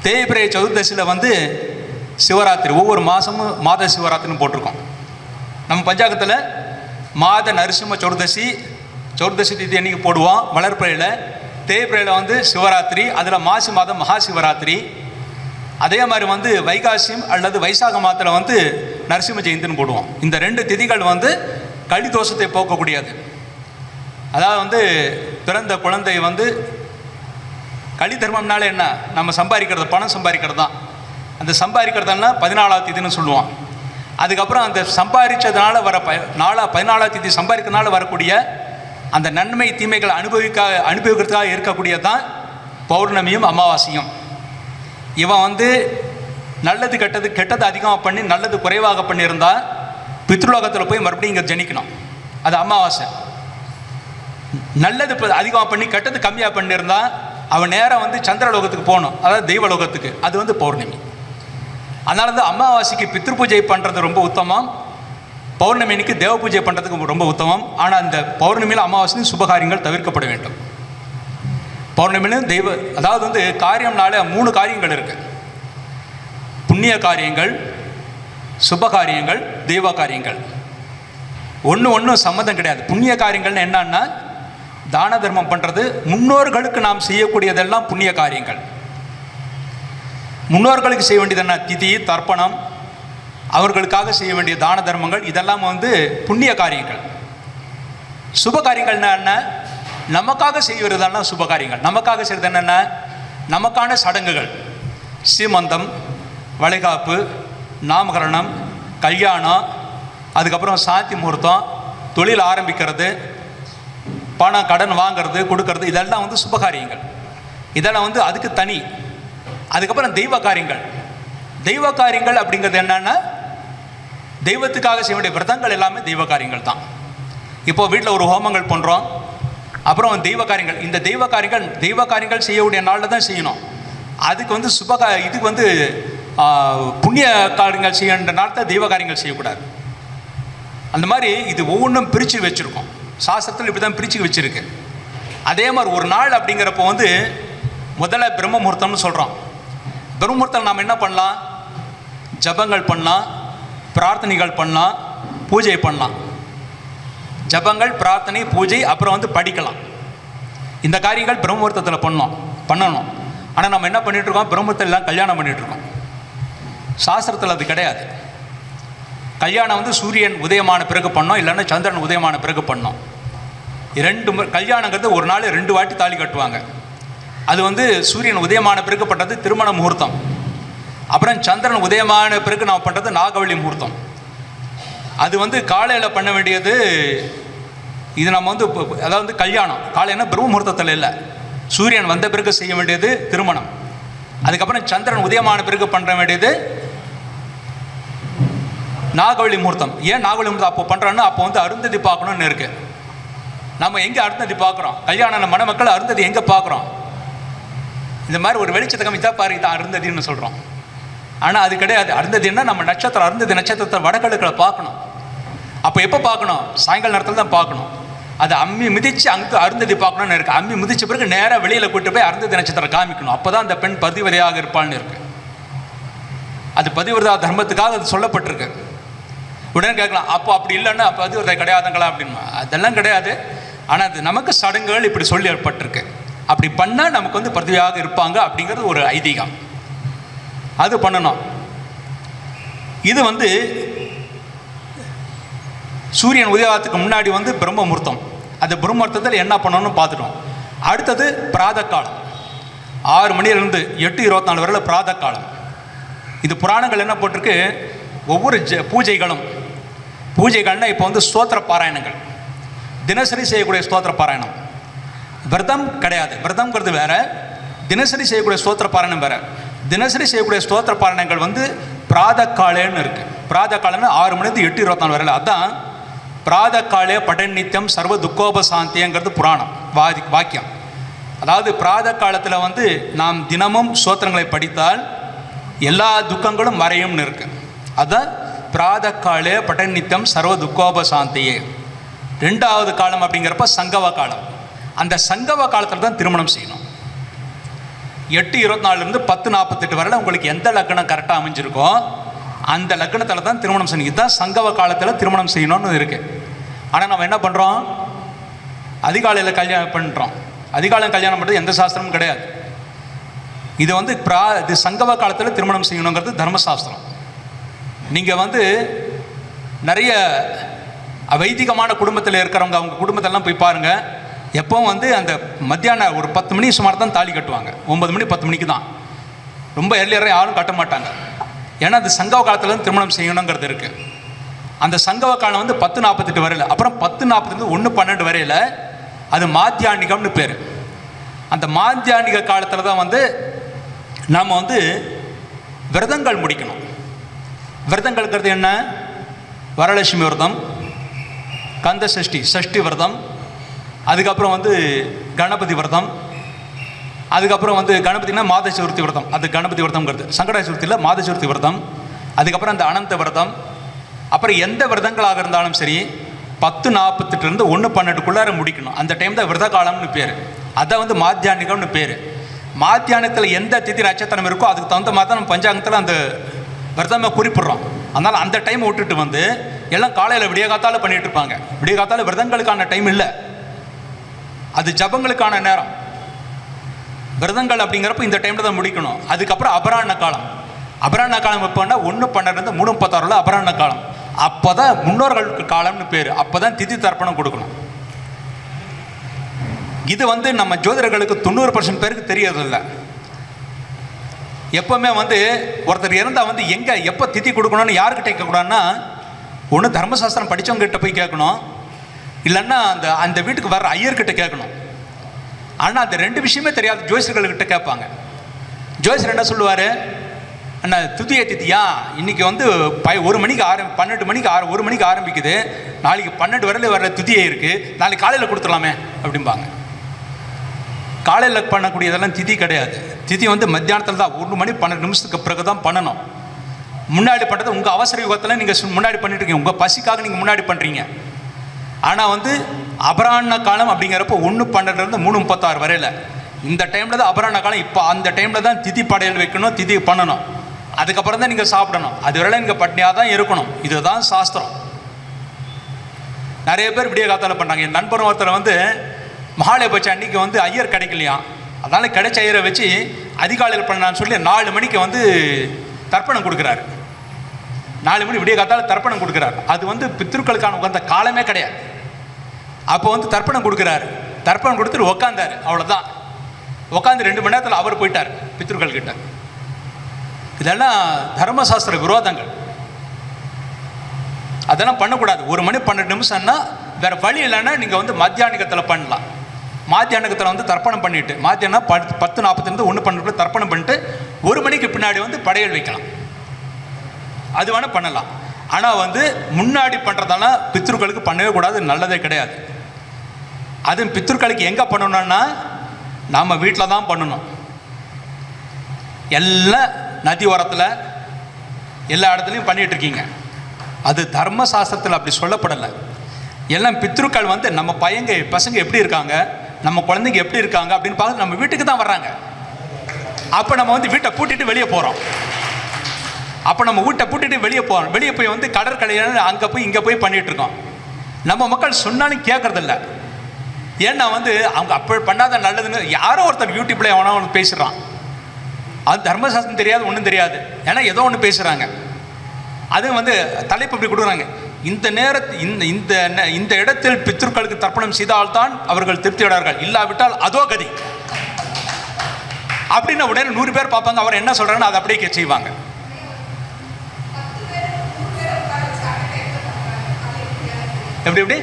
[SPEAKER 2] தேய்பிறை சதுர்தசியில் வந்து சிவராத்திரி, ஒவ்வொரு மாதமும் மாத சிவராத்திரின்னு போட்டிருக்கோம். நம்ம பஞ்சாங்கத்தில் மாத நரசிம்ம சதுர்தசி திதி அன்றைக்கி போடுவோம் வளர்ப்பிறையில். தேய்பிறையில் வந்து சிவராத்திரி, அதில் மாசி மாதம் மகா சிவராத்திரி. அதே மாதிரி வந்து வைகாசியம் அல்லது வைசாக மாதத்தில் வந்து நரசிம்ம ஜெயந்தின்னு போடுவோம். இந்த 2 திதிகள் வந்து கலிதோஷத்தை போக்கக்கூடியது. அதாவது வந்து பிறந்த குழந்தை வந்து கலி தர்மம்னால என்ன, நம்ம சம்பாதிக்கிறது, பணம் சம்பாதிக்கிறது தான். அந்த சம்பாதிக்கிறதுனா 14வது திதின்னு சொல்லுவோம். அதுக்கப்புறம் அந்த சம்பாதிச்சதுனால வர 14வது திதி சம்பாதிக்கிறதுனால வரக்கூடிய அந்த நன்மை தீமைகளை அனுபவிக்கிறதுக்காக இருக்கக்கூடியது தான் பௌர்ணமியும் அமாவாசையும். இவன் வந்து நல்லது கெட்டது அதிகமாக பண்ணி நல்லது குறைவாக பண்ணியிருந்தால் பித்ருலோகத்தில் போய் மறுபடியும் இங்கே ஜனிக்கணும், அது அமாவாசை. நல்லது அதிகமாக பண்ணி கெட்டது கம்மியாக பண்ணியிருந்தா அவன் நேரம் வந்து சந்திரலோகத்துக்கு போகணும், அதாவது தெய்வலோகத்துக்கு, அது வந்து பௌர்ணமி. அதனால தான் அமாவாசைக்கு பித்ரு பூஜை பண்ணுறது ரொம்ப உத்தமம், பௌர்ணமிக்கு தேவ பூஜை பண்ணுறதுக்கு ரொம்ப உத்தமம். ஆனால் அந்த பௌர்ணமியில் அமாவாசையும் சுபகாரியங்கள் தவிர்க்கப்பட வேண்டும். பௌர்ணமியிலும் அதாவது வந்து காரியம்னால 3 காரியங்கள் இருக்குது. புண்ணிய காரியங்கள், சுப காரியங்கள், தெய்வ காரியங்கள். ஒன்றும் சம்மந்தம் கிடையாது. புண்ணிய காரியங்கள்னு என்னன்னா தான தர்மம் பண்ணுறது, முன்னோர்களுக்கு நாம் செய்யக்கூடியதெல்லாம் புண்ணிய காரியங்கள். முன்னோர்களுக்கு செய்ய வேண்டியது என்ன, திதி தர்ப்பணம், அவர்களுக்காக செய்ய வேண்டிய தான தர்மங்கள், இதெல்லாம் வந்து புண்ணிய காரியங்கள். சுப காரியங்கள்னா என்ன, நமக்காக செய்வதெல்லாம் சுப காரியங்கள். நமக்காக செய்வது என்னென்ன, நமக்கான சடங்குகள், சீமந்தம், வளைகாப்பு, நாமகரணம், கல்யாணம், அதுக்கப்புறம் சாந்தி முகூர்த்தம், தொழில் ஆரம்பிக்கிறது, பணம் கடன் வாங்கிறது கொடுக்கறது, இதெல்லாம் வந்து சுபகாரியங்கள். இதெல்லாம் வந்து அதுக்கு தனி. அதுக்கப்புறம் தெய்வ காரியங்கள் அப்படிங்கிறது என்னன்னா தெய்வத்துக்காக செய்ய வேண்டிய விரதங்கள் எல்லாமே தெய்வ காரியங்கள் தான். இப்போது வீட்டில் ஒரு ஹோமங்கள் பண்ணுறோம், அப்புறம் தெய்வ காரியங்கள். இந்த தெய்வ காரியங்கள் செய்யக்கூடிய நாளில் தான் செய்யணும். அதுக்கு வந்து இதுக்கு வந்து புண்ணிய காரியங்கள் செய்யன்ற நாளில் தெய்வ காரியங்கள் செய்யக்கூடாது. அந்த மாதிரி இது ஒவ்வொன்றும் பிரித்து வச்சுருக்கோம். சாஸ்திரத்தில் இப்படி தான் பிரித்து வச்சுருக்கு. அதே மாதிரி ஒரு நாள் அப்படிங்கிறப்போ வந்து முதல்ல பிரம்ம முகூர்த்தம்னு சொல்கிறோம். பிரம்ம முகூர்த்தம் நாம் என்ன பண்ணலாம்? ஜபங்கள் பண்ணலாம், பிரார்த்தனைகள் பண்ணலாம், பூஜை பண்ணலாம். ஜபங்கள், பிரார்த்தனை, பூஜை, அப்புறம் வந்து படிக்கலாம். இந்த காரியங்கள் பிரம்ம முகூர்த்தத்தில் பண்ணணும். ஆனால் நம்ம என்ன பண்ணிகிட்ருக்கோம்? பிரம்ம முகூர்த்தம் எல்லாம் கல்யாணம் பண்ணிகிட்ருக்கோம். சாஸ்திரத்தில் அது கிடையாது. கல்யாணம் வந்து சூரியன் உதயமான பிறகு பண்ணோம், இல்லைன்னா சந்திரன் உதயமான பிறகு பண்ணோம். கல்யாணங்கிறது ஒரு நாள் 2 வாட்டி தாலி கட்டுவாங்க. அது வந்து சூரியன் உதயமான பிறகு பண்ணுறது திருமண முகூர்த்தம். அப்புறம் சந்திரன் உதயமான பிறகு நாம் பண்ணுறது நாகவள்ளி முகூர்த்தம். அது வந்து காலையில் பண்ண வேண்டியது. இது நம்ம வந்து அதாவது கல்யாணம் காலையில் பிரம்ம முகூர்த்தத்தில் இல்லை, சூரியன் வந்த பிறகு செய்ய வேண்டியது திருமணம். அதுக்கப்புறம் சந்திரன் உதயமான பிறகு பண்ண வேண்டியது நாகவள்ளி முகூர்த்தம். ஏன் நாகவள்ளி முகூர்த்தம் அப்போ பண்ணுறோன்னா, அப்போ வந்து அருந்ததி பார்க்கணுன்னு இருக்குது. நம்ம எங்கே அருந்ததி பார்க்குறோம்? கல்யாண மணமக்கள் அருந்ததி எங்கே பார்க்குறோம்? இந்த மாதிரி ஒரு வெளிச்சத்தை கமித்தா பாரு, தான் அருந்ததின்னு சொல்கிறோம். ஆனால் அது கிடையாது. அருந்ததின்னா நம்ம நட்சத்திரம், அருந்ததி நட்சத்திரத்தை வடகிழக்கில் பார்க்கணும். அப்போ எப்போ பார்க்கணும்? சாயங்கால நேரத்தில் தான் பார்க்கணும். அது அம்மி மிதித்து அங்கே அருந்ததி பார்க்கணும்னு இருக்குது. அம்மி மிதித்த பிறகு நேராக வெளியில் கூட்டு போய் அருந்ததி நட்சத்திரம் காமிக்கணும். அப்போ தான் அந்த பெண் பதிவிதையாக இருப்பாள்னு இருக்குது. அது பதிவிரதா தர்மத்துக்காக அது சொல்லப்பட்டிருக்கு. உடனே கேட்கலாம், அப்போ அப்படி இல்லைன்னா அப்போ பதிவிரதை கிடையாதுங்களா அப்படின்னா, அதெல்லாம் கிடையாது. ஆனால் அது நமக்கு சடங்குகள் இப்படி சொல்லி ஏற்பட்டிருக்கு. அப்படி பண்ணால் நமக்கு வந்து பதிவியாக இருப்பாங்க அப்படிங்கிறது ஒரு ஐதீகம். அது பண்ணணும். இது வந்து சூரியன் உதயத்துக்கு முன்னாடி வந்து பிரம்ம முகூர்த்தம். அந்த பிரம்ம முகூர்த்தத்தில் என்ன பண்ணணும்னு பார்த்துட்டோம். அடுத்தது பிராத காலம். 6 மணியிலிருந்து 8:24 வரையில் பிராத காலம். இது புராணங்கள் என்ன போட்டிருக்கு? ஒவ்வொரு பூஜைகள்னா இப்போ வந்து ஸ்தோத்திர பாராயணங்கள், தினசரி செய்யக்கூடிய ஸ்தோத்திர பாராயணம். விரதம் கிடையாது, விரதம்ங்கிறது வேற, தினசரி செய்யக்கூடிய ஸ்தோத்திர பாராயணம் வேற. தினசரி செய்யக்கூடிய ஸ்தோத்திர பாராயணங்கள் வந்து பிராத காலேன்னு இருக்குது. பிராத காலன்னு 6 மணிலேருந்து 8:24 வரையில். அதுதான் பிராத காலே படநித்தியம் சர்வ துக்கோபசாந்திங்கிறது புராணம் வாக்கியம். அதாவது பிராத காலத்தில் வந்து நாம் தினமும் ஸ்தோத்திரங்களை படித்தால் எல்லா துக்கங்களும் மறையும்னு இருக்கு. அதுதான் பிராத காலே படநித்தியம் சர்வ துக்கோபசாந்தியே. 2வது காலம் அப்படிங்கிறப்ப சங்கவ காலம். அந்த சங்கவ காலத்தில் தான் திருமணம் செய்யணும். 8:24 10:48 வரையில் உங்களுக்கு எந்த லக்னம் கரெக்டாக அமைஞ்சிருக்கோ அந்த லக்னத்தில் தான் திருமணம் செய்யணும். இதுதான் சங்கவ காலத்தில் திருமணம் செய்யணும்னு இருக்குது. ஆனால் நம்ம என்ன பண்ணுறோம்? அதிகாலையில் கல்யாணம் பண்ணுறோம். அதிகாலையில் கல்யாணம் பண்ணுறது எந்த சாஸ்திரமும் கிடையாது. இது வந்து இது சங்கவ காலத்தில் திருமணம் செய்யணுங்கிறது தர்மசாஸ்திரம். நீங்கள் வந்து நிறைய வைதிகமான குடும்பத்தில் இருக்கிறவங்க, அவங்க குடும்பத்தெல்லாம் போய் பாருங்கள். எப்போவும் வந்து அந்த மத்தியானம் ஒரு 10 மணி சுமார் தான் தாலி கட்டுவாங்க. 9 மணி 10 மணிக்கு தான். ரொம்ப எர்லியராக யாரும் கட்ட மாட்டாங்க. ஏன்னா அது சங்கவ காலத்தில் திருமணம் செய்யணுங்கிறது இருக்குது. அந்த சங்கவ காலம் வந்து 10:48 வரையில். அப்புறம் 10:40 1:12 வரையில் அது மாத்தியானிகம்னு பேர். அந்த மாத்தியானிக காலத்தில் தான் வந்து நாம் வந்து விரதங்கள் முடிக்கணும். விரதங்கள்ங்கிறது என்ன? வரலட்சுமி விரதம், கந்த சஷ்டி விரதம், அதுக்கப்புறம் வந்து கணபதி விரதம், அதுக்கப்புறம் வந்து கணபதினா மாத சதுர்த்தி விரதம். அது கணபதி விரதம்ங்கிறது. சங்கட சதுர்த்தியில் மாத சதுர்த்தி விரதம். அதுக்கப்புறம் அந்த அனந்த விரதம். அப்புறம் எந்த விரதங்களாக இருந்தாலும் சரி 10:48 1:12 முடிக்கணும். அந்த டைம் தான் விரத காலம்னு பேர். அதான் வந்து மாத்தியானிகம்னு பேர். மாத்தியானத்தில் எந்த திதி நட்சத்திரம் இருக்கோ அதுக்கு தகுந்த மாதிரி தான் நம்ம பஞ்சாங்கத்தில் அந்த விரதமாக குறிப்பிட்றோம். அதனால் அந்த டைம் விட்டுட்டு வந்து எல்லாம் காலையில் விடிய காத்தால் பண்ணிகிட்டு இருப்பாங்க. விடிய காத்தால் விரதங்களுக்கான டைம் இல்லை, அது ஜபங்களுக்கான நேரம். விரதங்கள் அப்படிங்கிறப்ப இந்த டைமில் தான் முடிக்கணும். அதுக்கப்புறம் அபராண காலம். அபராண காலம் எப்போன்னா 1:12 3:36 அபராண காலம். அப்போ தான் முன்னோர்களுக்கு காலம்னு பேர். அப்போ தான் திதி தர்ப்பணம் கொடுக்கணும். இது வந்து நம்ம ஜோதிடர்களுக்கு 90% பேருக்கு தெரியறதில்லை. எப்போவுமே வந்து ஒருத்தர் இறந்தால் வந்து எங்கே எப்போ திதி கொடுக்கணும்னு யாருக்கிட்ட கேட்கக்கூடாதுன்னா, ஒன்று தர்மசாஸ்திரம் படித்தவங்ககிட்ட போய் கேட்கணும், இல்லைன்னா அந்த வீட்டுக்கு வர்ற ஐயர்கிட்ட கேட்கணும். ஆனால் அந்த 2 விஷயமே தெரியாது ஜோசியர்கள்கிட்ட கேட்பாங்க. ஜோசியர் என்ன சொல்லுவார்? அண்ணா துதிய திதியா இன்றைக்கி வந்து 1 மணிக்கு 12 மணிக்கு 1 மணிக்கு ஆரம்பிக்குது, நாளைக்கு 12 வரையில் வர்ற துதியை இருக்குது, நாளைக்கு காலையில் கொடுத்துடலாமே அப்படிம்பாங்க. காலையில் பண்ணக்கூடியதெல்லாம் திதி கிடையாது. திதி வந்து மத்தியானத்தில் தான் 1 மணி 12 நிமிஷத்துக்கு பிறகு தான் பண்ணணும். முன்னாடி பண்ணுறது உங்கள் அவசர யுகத்தில் நீங்கள் முன்னாடி பண்ணிட்டு இருக்கீங்க, உங்கள் பசிக்காக நீங்கள் முன்னாடி பண்ணுறீங்க. ஆனால் வந்து அபராண காலம் அப்படிங்கிறப்போ 1:12 3:36 வரையில் இந்த டைமில் தான் அபராண காலம், இப்போ அந்த டைமில் தான் திதி படையல் வைக்கணும், திதி பண்ணணும், அதுக்கப்புறம் தான் நீங்கள் சாப்பிடணும், அதுவரை நீங்கள் பட்னியாக தான் இருக்கணும். இதுதான் சாஸ்திரம். நிறைய பேர் விடிய காத்தால பண்ணாங்க. என் நண்பர் ஒருத்தர் வந்து மகாலயபட்சம் அன்னைக்கு வந்து ஐயர் கிடைக்கலையாம், அதனால் கிடைச்ச ஐயரை வச்சு அதிகாலையில் பண்ணான்னு சொல்லி 4 மணிக்கு வந்து தர்ப்பணம் கொடுக்குறாரு. 4 மணி விடிய காத்தால தர்ப்பணம் கொடுக்குறாரு. அது வந்து பித்ருக்களுக்கான உகந்த காலமே கிடையாது. அப்போ வந்து தர்ப்பணம் கொடுக்குறாரு. தர்ப்பணம் கொடுத்துட்டு உக்காந்தார், அவ்வளோதான். உட்காந்து 2 மணி நேரத்தில் அவர் போயிட்டார் பித்ருக்கள் கிட்ட. இதெல்லாம் தர்மசாஸ்திர விரோதங்கள், அதெல்லாம் பண்ணக்கூடாது. 1 மணி 12 நிமிஷம்னா வேற வழி இல்லைன்னா நீங்கள் வந்து மத்தியானிகத்தில் பண்ணலாம். மத்தியானிகத்தில் வந்து தர்ப்பணம் பண்ணிட்டு மத்தியானம் 10:40 1:12 தர்ப்பணம் பண்ணிட்டு 1 மணிக்கு பின்னாடி வந்து படையல் வைக்கலாம், அது வேணால் பண்ணலாம். ஆனால் வந்து முன்னாடி பண்ணுறதெல்லாம் பித்ருக்களுக்கு பண்ணவே கூடாது, நல்லதே கிடையாது. அதுவும் பித்ருக்களுக்கு எங்கே பண்ணணும்னா நம்ம வீட்டில் தான் பண்ணணும். எல்லாம் நதி ஓரத்தில் எல்லா இடத்துலையும் பண்ணிகிட்டு இருக்கீங்க. அது தர்மசாஸ்திரத்தில் அப்படி சொல்லப்படலை. எல்லாம் பித்ருக்கள் வந்து நம்ம பசங்க எப்படி இருக்காங்க, நம்ம குழந்தைங்க எப்படி இருக்காங்க அப்படின்னு பார்த்து நம்ம வீட்டுக்கு தான் வர்றாங்க. அப்போ நம்ம வந்து வீட்டை பூட்டிட்டு வெளியே போகிறோம். அப்போ நம்ம வீட்டை பூட்டிட்டு வெளியே போகிறோம். வெளியே போய் வந்து கடற்கரையில் அங்கே போய் இங்கே போய் பண்ணிகிட்டு இருக்கோம். நம்ம மக்கள் சொன்னாலும் கேட்கறதில்ல. ஏன்னா வந்து அவங்க அப்படி பண்ணாத நல்லதுன்னு யாரோ ஒருத்தர் யூடியூப்பில் எவனோ ஒன்று பேசுகிறான். அது தர்மசாஸ்திரம் தெரியாது, ஒன்றும் தெரியாது, ஏன்னா ஏதோ ஒன்று பேசுகிறாங்க. அது வந்து தலைப்பு இப்படி கொடுக்குறாங்க, இந்த நேரத்தில் இந்த இடத்தில் பித்ருக்களுக்கு தர்ப்பணம் செய்தால்தான் அவர்கள் திருப்தி அடைவார்கள், இல்லாவிட்டால் அதோ கதி அப்படின்னு உடனே 100 பேர் பார்ப்பாங்க. அவர் என்ன சொல்கிறாங்கன்னு அதை அப்படியே செய்வாங்க. எப்படி எப்படி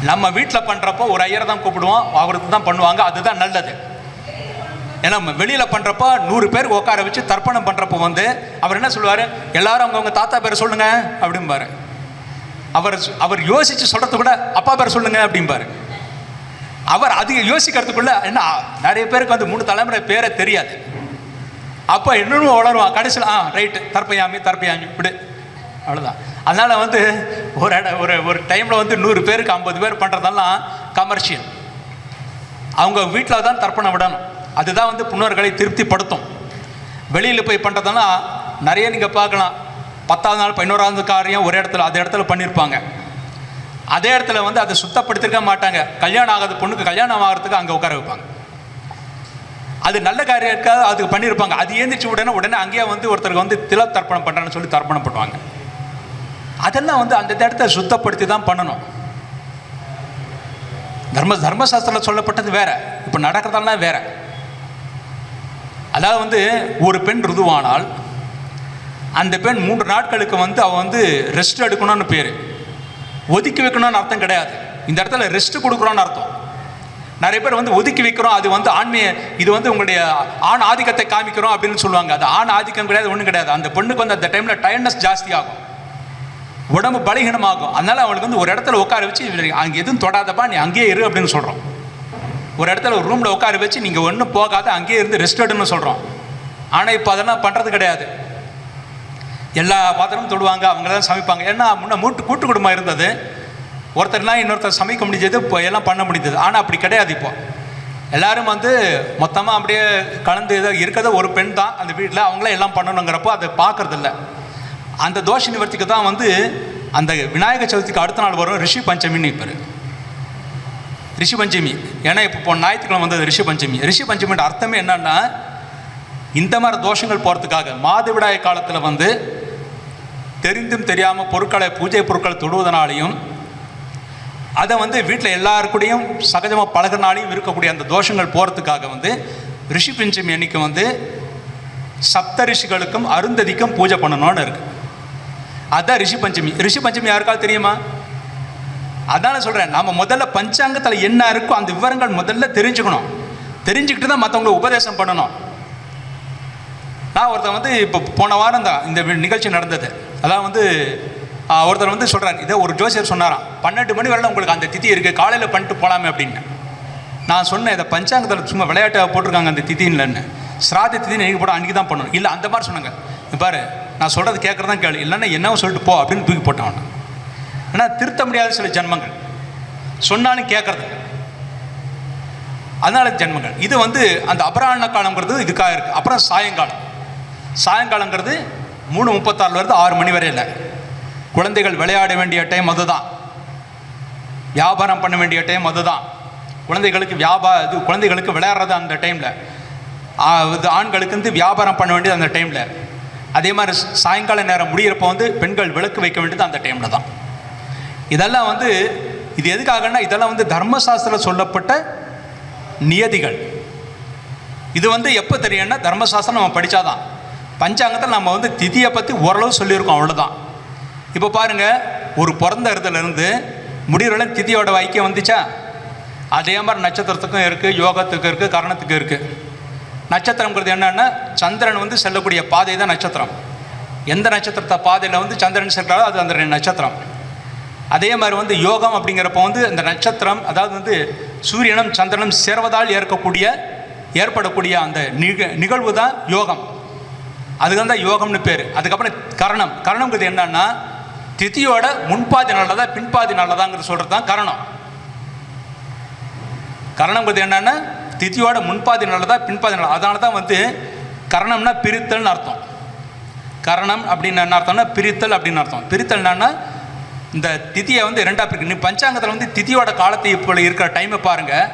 [SPEAKER 2] நம்ம வீட்டில் பண்ணுறப்போ ஒரு ஐயரை தான் கூப்பிடுவோம், அவருக்கு தான் பண்ணுவாங்க, அதுதான் நல்லது. ஏன்னா வெளியில் பண்ணுறப்போ 100 பேர் உட்கார வச்சு தர்ப்பணம் பண்ணுறப்போ வந்து அவர் என்ன சொல்லுவார், எல்லாரும் அவங்கவுங்க தாத்தா பேரை சொல்லுங்க அப்படிம்பாரு. அவர் யோசித்து சொல்கிறது கூட அப்பா பேரை சொல்லுங்க அப்படிம்பாரு. அவர் அதிக யோசிக்கிறதுக்குள்ள என்ன நிறைய பேருக்கு வந்து 3 தலைமுறை பேரை தெரியாது. அப்போ இன்னொன்று வளருவான், கடைசியில் ரைட்டு தர்ப்பயாமி இப்படி அவ்வளோதான். அதனால் வந்து ஒரு டைமில் வந்து 100 பேருக்கு 50 பேர் பண்ணுறதெல்லாம் கமர்ஷியல். அவங்க வீட்டில் தான் தர்ப்பணம் விடணும், அதுதான் வந்து புண்ணர்களை திருப்திப்படுத்தும். வெளியில் போய் பண்ணுறதெல்லாம் நிறைய நீங்கள் பார்க்கலாம். 10ஆவது நாள் 11ஆவது காரியம் ஒரு இடத்துல அதே இடத்துல பண்ணியிருப்பாங்க. அதே இடத்துல வந்து அதை சுத்தப்படுத்திருக்க மாட்டாங்க. கல்யாணம் ஆகாத பொண்ணுக்கு கல்யாணம் ஆகிறதுக்கு அங்கே உட்கார வைப்பாங்க. அது நல்ல காரியம் இருக்காது, அதுக்கு பண்ணியிருப்பாங்க. அது ஏந்திரிச்சு உடனே அங்கேயே வந்து ஒருத்தருக்கு வந்து தில தர்ப்பணம் பண்ணுறான்னு சொல்லி தர்ப்பணம் பண்ணுவாங்க. அதெல்லாம் வந்து அந்த இடத்த சுத்தப்படுத்தி தான் பண்ணணும். தர்மசாஸ்திரத்தில் சொல்லப்பட்டது வேற, இப்போ நடக்கிறதெல்லாம் வேற. அதாவது வந்து ஒரு பெண் ருதுவானால் அந்த பெண் 3 நாட்களுக்கு வந்து அவள் வந்து ரெஸ்ட் எடுக்கணும்னு பேர். ஒதுக்கி வைக்கணும்னு அர்த்தம் கிடையாது. இந்த இடத்துல ரெஸ்ட் கொடுக்குறோன்னு அர்த்தம். நிறைய பேர் வந்து ஒதுக்கி வைக்கிறோம், அது வந்து இது வந்து உங்களுடைய ஆண் ஆதிக்கத்தை காமிக்கிறோம் அப்படின்னு சொல்லுவாங்க. அது ஆண் ஆதிக்கம் கிடையாது, ஒன்றும் கிடையாது. அந்த பெண்ணுக்கு வந்து அந்த டைமில் டயர்ட்னஸ் ஜாஸ்தி ஆகும், உடம்பு பலகீனமாகும். அதனால் அவளுக்கு வந்து ஒரு இடத்துல உட்கார வச்சு அங்கே எதுவும் தொடாதப்பா நீ அங்கேயே இரு அப்படின்னு சொல்கிறோம். ஒரு இடத்துல ஒரு ரூமில் உட்கார வச்சு நீங்கள் ஒன்றும் போகாத அங்கேயே இருந்து ரெஸ்ட் எடுன்னு சொல்கிறோம். ஆனால் இப்போ அதெல்லாம் பண்ணுறது கிடையாது. எல்லா பாத்திரமும் தொடுவாங்க, அவங்க தான் சமைப்பாங்க. ஏன்னா முன்னே கூட்டு குடும்பம் இருந்தது, ஒருத்தர்லாம் இன்னொருத்தர் சமைக்க முடிஞ்சது, இப்போ எல்லாம் பண்ண முடிஞ்சது. ஆனால் அப்படி கிடையாது. இப்போ எல்லோரும் வந்து மொத்தமாக அப்படியே கலந்து இருக்கிறத ஒரு பெண் தான் அந்த வீட்டில், அவங்களே எல்லாம் பண்ணணுங்கிறப்போ அதை பார்க்குறதில்ல. அந்த தோஷ நிவர்த்திக்கு தான் வந்து அந்த விநாயகர் சதுர்த்திக்கு அடுத்த நாள் வரும் ரிஷி பஞ்சமின்னு. இப்போ ரிஷி பஞ்சமி, ஏன்னா இப்போ ஞாயிற்றுக்கிழமை வந்தது ரிஷி பஞ்சமி. ரிஷி பஞ்சமியோட அர்த்தமே என்னன்னா, இந்த மாதிரி தோஷங்கள் போகிறதுக்காக மாதவிடாய் காலத்தில் வந்து தெரிந்தும் தெரியாமல் பூஜை பொருட்களை தொடுவதனாலையும் அதை வந்து வீட்டில் எல்லாருக்கூடையும் சகஜமாக பழகினாலையும் இருக்கக்கூடிய அந்த தோஷங்கள் போகிறதுக்காக வந்து ரிஷி பஞ்சமி அன்னைக்கு வந்து சப்த ரிஷிகளுக்கும் அருந்ததிக்கும் பூஜை பண்ணணும்னு இருக்கு. அதுதான் ரிஷி பஞ்சமி. ரிஷி பஞ்சமி யாருக்காவது தெரியுமா? அதான் சொல்கிறேன், நம்ம முதல்ல பஞ்சாங்கத்தில் என்ன இருக்கோ அந்த விவரங்கள் முதல்ல தெரிஞ்சுக்கணும். தெரிஞ்சுக்கிட்டு தான் மற்றவங்களுக்கு உபதேசம் பண்ணணும். நான் ஒருத்தர் வந்து இப்போ போன வாரம் தான் இந்த நிகழ்ச்சி நடந்தது. அதான் வந்து ஒருத்தர் வந்து சொல்கிறார், இதை ஒரு ஜோசியர் சொன்னாராம், 12 மணி வரல உங்களுக்கு அந்த திதி இருக்குது, காலையில் பண்ணிட்டு போகலாமே அப்படின்னு. நான் சொன்னேன், இதை பஞ்சாங்கத்தில் சும்மா விளையாட்டாக போட்டிருக்காங்க அந்த திதின்னு. ஸ்ராத திதி நீங்கள் போட அன்றைக்கி தான் பண்ணணும். இல்லை அந்த மாதிரி சொன்னாங்க. பாரு நான் சொல்கிறது கேட்குறதான் கேளு, இல்லைன்னா என்னவோ சொல்லிட்டு போ அப்படின்னு தூக்கி போட்டான். ஆனால் திருத்த முடியாத சில ஜன்மங்கள். சொன்னாலும் கேட்கறது. அதனால ஜென்மங்கள் இது வந்து அந்த அபராண காலங்கிறது இதுக்காக இருக்குது. அப்புறம் சாயங்காலங்கிறது 3:36 6 மணி வரை இல்லை. குழந்தைகள் விளையாட வேண்டிய டைம் அதுதான், வியாபாரம் பண்ண வேண்டிய டைம் அதுதான். குழந்தைகளுக்கு விளையாடுறது அந்த டைமில், ஆண்களுக்கு வந்து வியாபாரம் பண்ண வேண்டியது அந்த டைமில். அதே மாதிரி சாயங்கால நேரம் முடிகிறப்போ வந்து பெண்கள் விளக்கு வைக்க வேண்டியது அந்த டைமில் தான். இதெல்லாம் வந்து இது எதுக்காகன்னா, இதெல்லாம் வந்து தர்மசாஸ்திரம் சொல்லப்பட்ட நியதிகள். இது வந்து எப்போ தெரியும்னா தர்மசாஸ்திரம் நம்ம படித்தாதான். பஞ்சாங்கத்தில் நம்ம வந்து திதியை பற்றி ஓரளவு சொல்லியிருக்கோம், அவ்வளோதான். இப்போ பாருங்கள், ஒரு பிறந்த இடத்துலேருந்து முடிவுல திதியோட ஐக்கியம் வந்துச்சா? அதே மாதிரி நட்சத்திரத்துக்கும் இருக்குது, யோகத்துக்கு இருக்குது, கரணத்துக்கு இருக்குது. நட்சத்திரங்கிறது என்னென்னா சந்திரன் வந்து செல்லக்கூடிய பாதை தான் நட்சத்திரம். எந்த நட்சத்திரத்தை பாதையில் வந்து சந்திரன் செல்றாரோ அது அந்த நட்சத்திரம். அதே மாதிரி வந்து யோகம் அப்படிங்கிறப்ப வந்து அந்த நட்சத்திரம், அதாவது வந்து சூரியனும் சந்திரனும் சேர்வதால் ஏற்படக்கூடிய அந்த நிகழ்வு தான் யோகம். அதுக்கு தான் யோகம்னு பேர். அதுக்கப்புறம் கரணம்ங்கிறது என்னன்னா திதியோட முன்பாதி நல்லதா பின்பாதி நல்லதாங்கிறது சொல்கிறது தான் கரணம். கரணம்ங்கிறது என்னன்னா திதியோட முன்பாதி நல்லதா பின்பாதி நல்லதா. அதனால தான் வந்து கரணம்னா பிரித்தல்னு அர்த்தம். கரணம் அப்படின்னு என்ன அர்த்தம்னா பிரித்தல் அப்படின்னு அர்த்தம். பிரித்தல் என்னன்னா இந்த திதியை வந்து ரெண்டாக பிரிக்கு. நீ பஞ்சாங்கத்தில் வந்து திதியோட காலத்தை இப்போ இருக்கிற டைமை பாருங்கள்.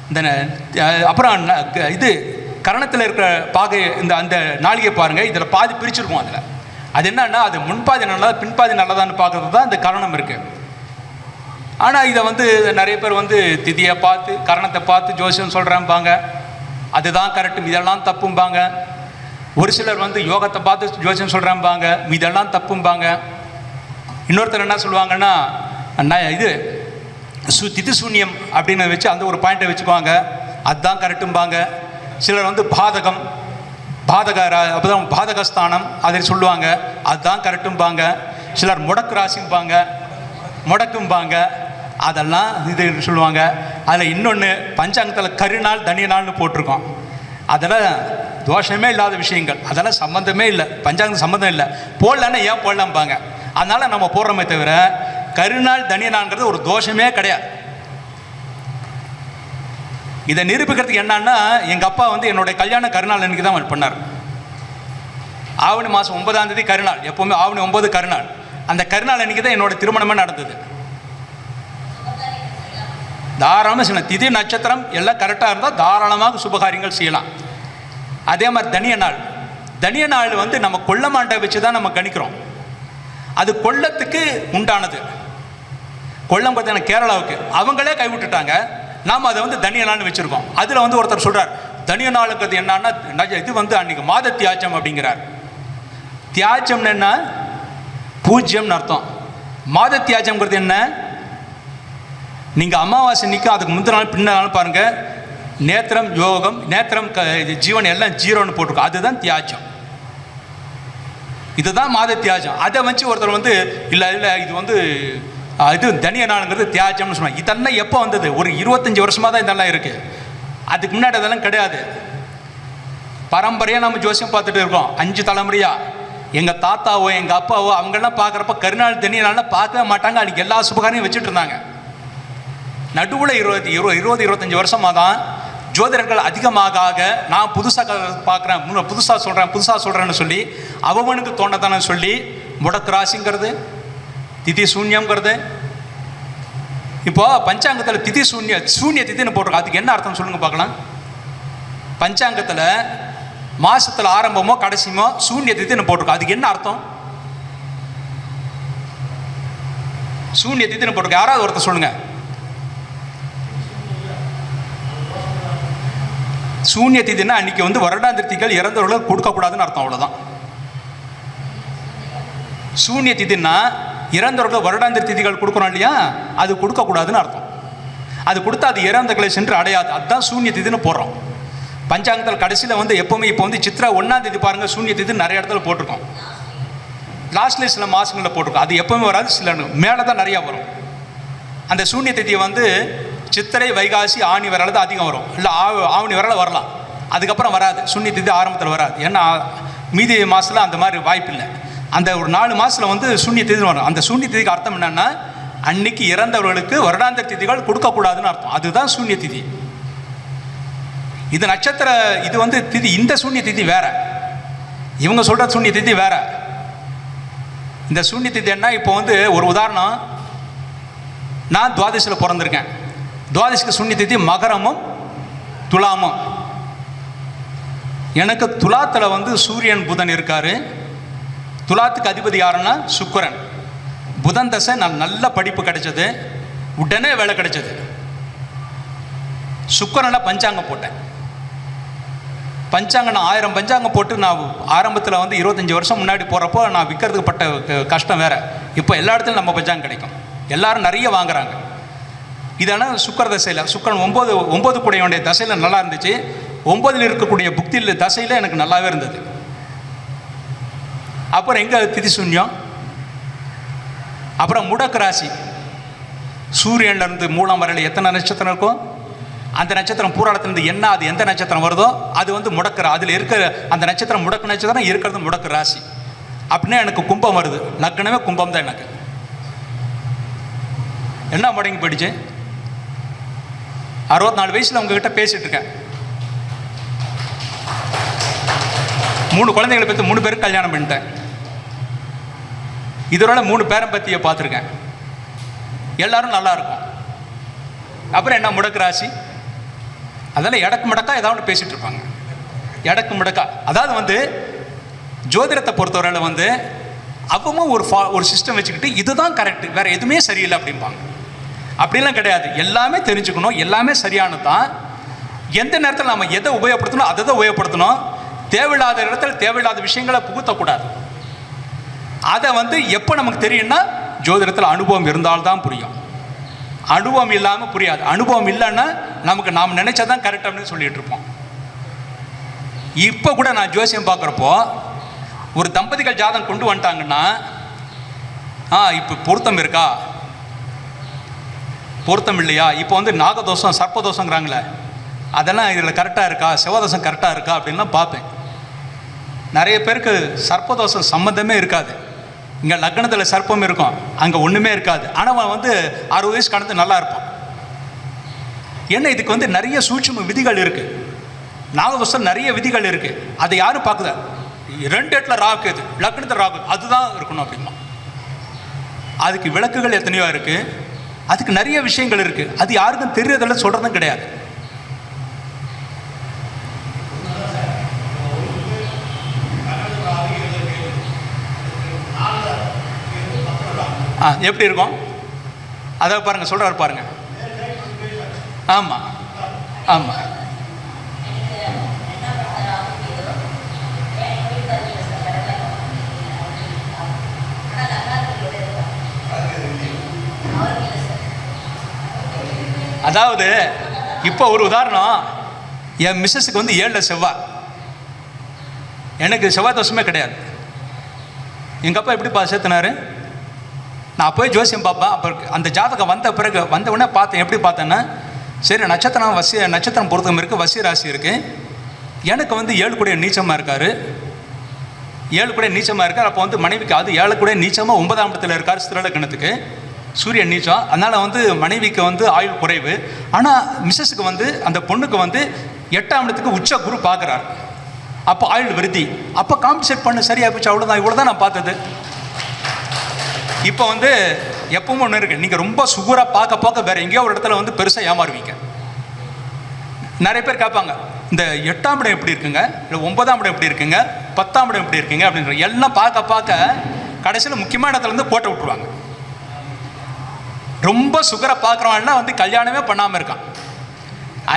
[SPEAKER 2] இந்த அப்புறம் இது கரணத்தில் இருக்கிற பாகை இந்த அந்த நாளிகை பாருங்கள். இதில் பாதி பிரிச்சிருக்கும். அதில் அது என்னன்னா அது முன்பாதி நல்லதா பின்பாதி நல்லதான்னு பார்க்குறது தான் இந்த கரணம் இருக்குது. ஆனால் இதை வந்து நிறைய பேர் வந்து திதியை பார்த்து கரணத்தை பார்த்து ஜோசியம் சொல்கிறேன்பாங்க, அதுதான் கரெக்டும், இதெல்லாம் தப்பும்பாங்க. ஒரு சிலர் வந்து யோகத்தை பார்த்து ஜோசியம் சொல்கிறேன்பாங்க, இதெல்லாம் தப்பும்பாங்க. இன்னொருத்தர் என்ன சொல்லுவாங்கன்னா இது திதி சூன்யம் அப்படின்னு வச்சு அந்த ஒரு பாயிண்ட்டை வச்சுக்குவாங்க, அதுதான் கரெக்டும்பாங்க. சிலர் வந்து அப்போதான் பாதகஸ்தானம் அதை சொல்லுவாங்க, அதுதான் கரெக்டும்பாங்க. சிலர் முடக்கு ராசிம்பாங்க, முடக்கும்பாங்க, அதெல்லாம் இது சொல்லுவாங்க. அதில் இன்னொன்று பஞ்சாங்கத்தில் கருநாள் தனிய நாள்னு போட்டிருக்கோம். அதெல்லாம் தோஷமே இல்லாத விஷயங்கள், அதெல்லாம் சம்மந்தமே இல்லை, பஞ்சாங்கம் சம்மந்தம் இல்லை. போடலன்னா ஏன் போடலாம்பாங்க. அதனால் நம்ம போடுறோமே தவிர கருநாள் தனிய நாள்ங்கிறது ஒரு தோஷமே கிடையாது. இதை நிரூபிக்கிறதுக்கு என்னன்னா, எங்கள் அப்பா வந்து என்னுடைய கல்யாண கருநாள் அன்றைக்கி தான் பண்ணார். ஆவணி மாதம் 9ஆம் தேதி கருநாள், எப்போவுமே ஆவணி 9 கருநாள். அந்த கருநாள் அன்றைக்கி தான் என்னோடய திருமணமே நடந்தது. தாராளமாக செய்யலாம். திதி நட்சத்திரம் எல்லாம் கரெக்டாக இருந்தால் தாராளமாக சுபகாரியங்கள் செய்யலாம். அதே மாதிரி தனிய நாள் வந்து நம்ம கொல்லமாண்டை வச்சு தான் நம்ம கணிக்கிறோம். அது கொல்லத்துக்கு உண்டானது. கொல்லம் பார்த்தீங்கன்னா கேரளாவுக்கு அவங்களே கைவிட்டுட்டாங்க, நாம் அதை வந்து தனிய நாள்னு வச்சுருக்கோம். அதில் வந்து ஒருத்தர் சொல்கிறார் தனிய நாளுங்கிறது என்னன்னா இது வந்து அன்றைக்கி மாத தியாஜம் அப்படிங்கிறார். தியாஜம்னு என்ன? பூஜ்யம்னு அர்த்தம். மாத தியாஜம்ங்கிறது என்ன? நீங்கள் அமாவாசை நிற்கும் அதுக்கு முந்தின நாள் பின்ன நாள் பாருங்கள், நேத்திரம் யோகம் நேத்திரம் ஜீவன் எல்லாம் ஜீரோன்னு போட்டிருக்கோம், அதுதான் தியாஜம். இதுதான் மாத தியாஜம். அதை வச்சு ஒருத்தர் வந்து இல்லை இது வந்து இது தனிய நாளுங்கிறது தியாஜம்னு சொன்னாங்க. இதெல்லாம் எப்போ வந்தது? ஒரு 25 வருஷமாக தான் இதெல்லாம் இருக்குது. அதுக்கு முன்னாடி அதெல்லாம் கிடையாது. பரம்பரையாக நம்ம ஜோசியம் பார்த்துட்டு இருக்கோம் 5 தலைமுறையாக. எங்கள் தாத்தாவோ எங்கள் அப்பாவோ அவங்கெல்லாம் பார்க்குறப்ப கருநாள் தனிய நாள்லாம் பார்க்கவே மாட்டாங்க. அன்றைக்கி எல்லா சுபகாரையும் வச்சுட்டு இருந்தாங்க. நடுவில் 20-25 வருஷமாக தான் ஜோதிடர்கள் அதிகமாக நான் புதுசாக பார்க்குறேன், புதுசாக சொல்கிறேன்னு சொல்லி அவனுக்கு தோணத்தானே சொல்லி முடக்கு ராசிங்கிறது திதி சூன்யங்கிறது. இப்போ பஞ்சாங்கத்தில் திதி சூன்ய திதின்னு போட்டிருக்கோம். அதுக்கு என்ன அர்த்தம் சொல்லுங்க பார்க்கலாம். பஞ்சாங்கத்தில் மாசத்தில் ஆரம்பமோ கடைசியமோ சூன்ய திதின்னு போட்டிருக்கோம். அதுக்கு என்ன அர்த்தம்? சூன்ய திதின்னு போட்டிருக்கோம். யாராவது ஒருத்தர் சொல்லுங்க. சூன்ய திதினா அன்னைக்கு வந்து வருடாந்திருத்திகள் இறந்தவர்களுக்கு கொடுக்கக்கூடாதுன்னு அர்த்தம், அவ்வளோதான். சூன்ய திதினா இறந்தவர்கள் வருடாந்திர திதிகள் கொடுக்குறோம் இல்லையா, அது கொடுக்கக்கூடாதுன்னு அர்த்தம். அது கொடுத்தா அது இறந்தவர்களை சென்று அடையாது, அதுதான் சூன்ய திதின்னு போடுறோம். பஞ்சாங்கத்தில் கடைசியில் வந்து எப்போவுமே இப்போ வந்து சித்திரை 1ஆம் தேதி பாருங்கள் சூன்ய திதி நிறைய இடத்துல போட்டிருக்கோம். லாஸ்ட்லேயே சில மாதங்களில் போட்டிருக்கோம். அது எப்போவுமே வராது, சில மேலே தான் நிறையா வரும். அந்த சூன்ய திதியை வந்து சித்திரை வைகாசி ஆணி வரல தான் அதிகம் வரும், இல்லை ஆவணி வரல வரலாம், அதுக்கப்புறம் வராது. சூன்ய திதி ஆரம்பத்தில் வராது. ஏன்னா மீதி மாதத்தில் அந்த மாதிரி வாய்ப்பு இல்லை. அந்த ஒரு 4 மாதத்தில் வந்து சூன்ய திதி வரும். அந்த சூன்ய திதிக்கு அர்த்தம் என்னென்னா அன்னைக்கு இறந்தவர்களுக்கு வருடாந்திர திதிகள் கொடுக்கக்கூடாதுன்னு அர்த்தம். அதுதான் சூன்ய திதி. இது நட்சத்திர, இது வந்து திதி, இந்த சூன்ய திதி வேற, இவங்க சொல்ற சூன்ய திதி வேற. இந்த சூன்ய திதி என்ன? இப்போ வந்து ஒரு உதாரணம், நான் துவாதசியில் பிறந்திருக்கேன். துவாதசிக்கு சூன்ய திதி மகரமும் துலாமும். எனக்கு துலாத்தில் வந்து சூரியன் புதன் இருக்காரு. துலாத்துக்கு அதிபதி யாருன்னா சுக்கிரன். புதன் தசை, நான் நல்ல படிப்பு கிடைச்சது, உடனே வேலை கிடைச்சது. சுக்கிரனை பஞ்சாங்கம் போட்டேன். பஞ்சாங்கம் நான் 1000 பஞ்சாங்கம் போட்டு நான் ஆரம்பத்தில் வந்து 25 வருஷம் முன்னாடி போகிறப்போ நான் விற்கிறதுக்கு பட்ட கஷ்டம் வேற. இப்போ எல்லா இடத்துலையும் நம்ம பஞ்சாங்கம் கிடைக்கும், எல்லாரும் நிறைய வாங்குறாங்க. இதெல்லாம் சுக்கிர தசையில், சுக்கிரன் 9 கூடையுடைய தசையில் நல்லா இருந்துச்சு. 9ல் இருக்கக்கூடிய புக்தியில் தசையில் எனக்கு நல்லாவே இருந்தது. அப்புறம் எங்கே திதி சூன்யம்? அப்புறம் முடக்கு ராசி, சூரியன்லேருந்து மூலம் வரையில் எத்தனை நட்சத்திரம் இருக்கும், அந்த நட்சத்திரம் பூராளத்துலேருந்து என்ன, அது எந்த நட்சத்திரம் வருதோ அது வந்து முடக்கு, அதில் இருக்கிற அந்த நட்சத்திரம் முடக்கு நட்சத்திரம் இருக்கிறது முடக்கு ராசி. அப்படின்னா எனக்கு கும்பம் வருது, லக்னமே கும்பம் தான். எனக்கு என்ன முடங்கி போயிடுச்சு? 64 வயசில் உங்ககிட்ட பேசிட்டு இருக்கேன். 3 குழந்தைகளை பற்றி 3 பேருக்கு கல்யாணம் பண்ணிட்டேன். இதோட 3 பேரன் பற்றியை பார்த்துருக்கேன். எல்லாரும் நல்லா இருக்கும். அப்புறம் என்ன முடக்கு ராசி? அதெல்லாம் எடக்கு முடக்கா ஏதாவது பேசிட்டு இருப்பாங்க. எடக்கு முடக்கா, அதாவது வந்து ஜோதிடத்தை பொறுத்தவரையில் வந்து அவமும் ஒரு சிஸ்டம் வச்சுக்கிட்டு இதுதான் கரெக்டு, வேற எதுவுமே சரியில்லை அப்படிம்பாங்க. அப்படிலாம் கிடையாது. எல்லாமே தெரிஞ்சுக்கணும், எல்லாமே சரியானது தான். எந்த நேரத்தில் நம்ம எதை உபயோகப்படுத்தணும் அதை தான் உபயோகப்படுத்தணும். தேவையில்லாத இடத்துல தேவையில்லாத விஷயங்களை புகுத்தக்கூடாது. அதை வந்து எப்போ நமக்கு தெரியும்னா ஜோதிடத்தில் அனுபவம் இருந்தால்தான் புரியும். அனுபவம் இல்லாமல் புரியாது. அனுபவம் இல்லைன்னா நமக்கு நாம் நினைச்சதான் கரெக்ட் அப்படின்னு சொல்லிட்டு இருப்போம். இப்போ கூட நான் ஜோசியம் பார்க்குறப்போ ஒரு தம்பதிகள் ஜாதகம் கொண்டு வந்துட்டாங்கன்னா, இப்போ பொருத்தம் இருக்கா, பொருத்தம் இல்லையா, இப்போ வந்து நாகதோஷம் சர்ப்பதோஷங்கிறாங்களே, அதெல்லாம் இதில் கரெக்டாக இருக்கா, சிவதோஷம் கரெக்டாக இருக்கா அப்படின்லாம் பார்ப்பேன். நிறைய பேருக்கு சர்ப்பதோஷம் சம்மந்தமே இருக்காது. இங்கே லக்னத்தில் சர்ப்பம் இருக்கும், அங்கே ஒன்றுமே இருக்காது. ஆனால் அவன் வந்து 60 வயசு கடந்து நல்லா இருப்பான். ஏன்னா இதுக்கு வந்து நிறைய சூட்சும விதிகள் இருக்குது. நாகதோஷம் நிறைய விதிகள் இருக்குது. அதை யாரும் பார்க்குதா? 2 இடத்துல ராகு, இது லக்னத்தில் ராகு, அதுதான் இருக்கணும் அப்படிமா. அதுக்கு விளக்குகள் எத்தனையோ இருக்குது, அதுக்கு நிறைய விஷயங்கள் இருக்குது. அது யாருக்கும் தெரியறதில்ல, சொல்கிறதும் கிடையாது. எப்படி இருக்கும் அதை பாருங்க, சொல்றாரு பாருங்க. ஆமா ஆமா, அதாவது இப்போ ஒரு உதாரணம், என் மிஸ்ஸஸுக்கு வந்து 7 செவ்வாய், எனக்கு செவ்வாய் தோஷமே கிடையாது. எங்கள் அப்பா எப்படி சேர்த்தினாரு? நான் போய் ஜோசியம் பார்ப்பேன். அப்போ அந்த ஜாதகம் வந்த உடனே பார்த்தேன். எப்படி பார்த்தேன்னா, சரி நட்சத்திரம் பொருத்தம் இருக்குது, வசிய ராசி இருக்குது. எனக்கு வந்து 7 கூட நீச்சமாக இருக்கார். 7 கூட நீச்சமாக இருக்கார். அப்போ வந்து மனைவிக்கு அது 7 கூட நீச்சமாக 9ஆம் இடத்துல இருக்கார், ஸ்திரலக்னத்துக்கு சூரியன் நீச்சம். அதனால் வந்து மனைவிக்கு வந்து ஆயுள் குறைவு. ஆனால் மிஸ்ஸஸுக்கு வந்து அந்த பொண்ணுக்கு வந்து 8ஆம் இடத்துக்கு உச்ச குரு பார்க்குறாரு. அப்போ ஆயுள் விருத்தி. அப்போ காம்பன்சேட் பண்ண சரியாக போச்சு. அவ்வளோதான். இவ்வளோ தான் நான் பார்த்தது. இப்போ வந்து எப்பவும் ஒன்று இருக்குது, நீங்கள் ரொம்ப சுகராக பார்க்க வேறு எங்கேயோ ஒரு இடத்துல வந்து பெருசாக ஏமாறுவீங்க. நிறைய பேர் கேட்பாங்க, இந்த 8ஆம் இடம் எப்படி இருக்குங்க, இல்லை 9ஆம் இடம் எப்படி இருக்குங்க, 10ஆம் இடம் எப்படி இருக்குங்க அப்படின்ற எல்லாம் பார்க்க கடைசியில் முக்கியமான இடத்துலேருந்து கோட்டை விட்டுருவாங்க. ரொம்ப சுகரை பார்க்குறவன்னா வந்து கல்யாணமே பண்ணாமல் இருக்கான்.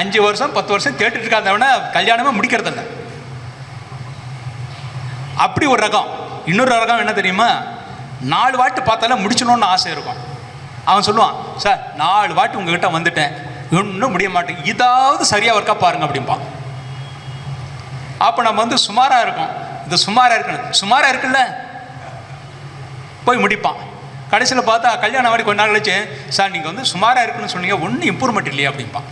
[SPEAKER 2] 5 வருஷம் 10 வருஷம் கேட்டுட்டு இருக்காதவன கல்யாணமே முடிக்கிறதில்ல. அப்படி ஒரு ரகம். இன்னொரு ரகம் என்ன தெரியுமா? 4 வாட்டி பார்த்தாலும் முடிச்சணும்னு ஆசை இருக்கும். அவன் சொல்லுவான், சார் 4 வாட்டி உங்ககிட்ட வந்துட்டேன், இன்னும் முடிய மாட்டேன், இதாவது சரியாக இருக்கா பாருங்க அப்படிம்பான். அப்போ நம்ம வந்து சுமாராக இருக்கும், இது சுமாராக இருக்கணும், சுமாராக இருக்குல்ல போய் முடிப்பான். கடைசியில் பார்த்தா கல்யாணம் வாடி கொஞ்ச நாள் கழிச்சு, சார் நீங்கள் வந்து சுமாராக இருக்குன்னு சொன்னீங்க, ஒன்றும் இம்ப்ரூவ்மெண்ட் இல்லையா அப்படிம்பான்.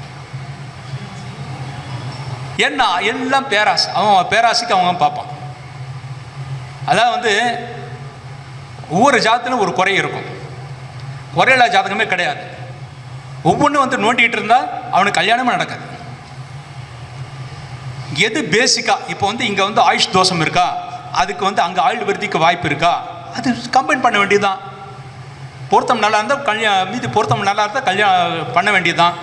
[SPEAKER 2] என்ன எல்லாம் பேராசை, அவன் பேராசைக்கு அவங்க பார்ப்பான். அதான் வந்து ஒவ்வொரு ஜாதத்திலும் ஒரு குறை இருக்கும். குறையில்லா ஜாதகமே கிடையாது. ஒவ்வொன்றும் வந்து நோண்டிகிட்டு இருந்தால் அவனுக்கு கல்யாணமே நடக்காது. எது பேசிக்காக இப்போ வந்து இங்கே வந்து ஆயுஷ் தோஷம் இருக்கா, அதுக்கு வந்து அங்கே ஆயுள் விருத்திக்கு வாய்ப்பு இருக்கா, அது கம்பைன் பண்ண வேண்டியதுதான். பொருத்தம் நல்லா இருந்தால் மீதி பொருத்தம் நல்லா இருந்தால் கல்யாணம் பண்ண வேண்டியதுதான்.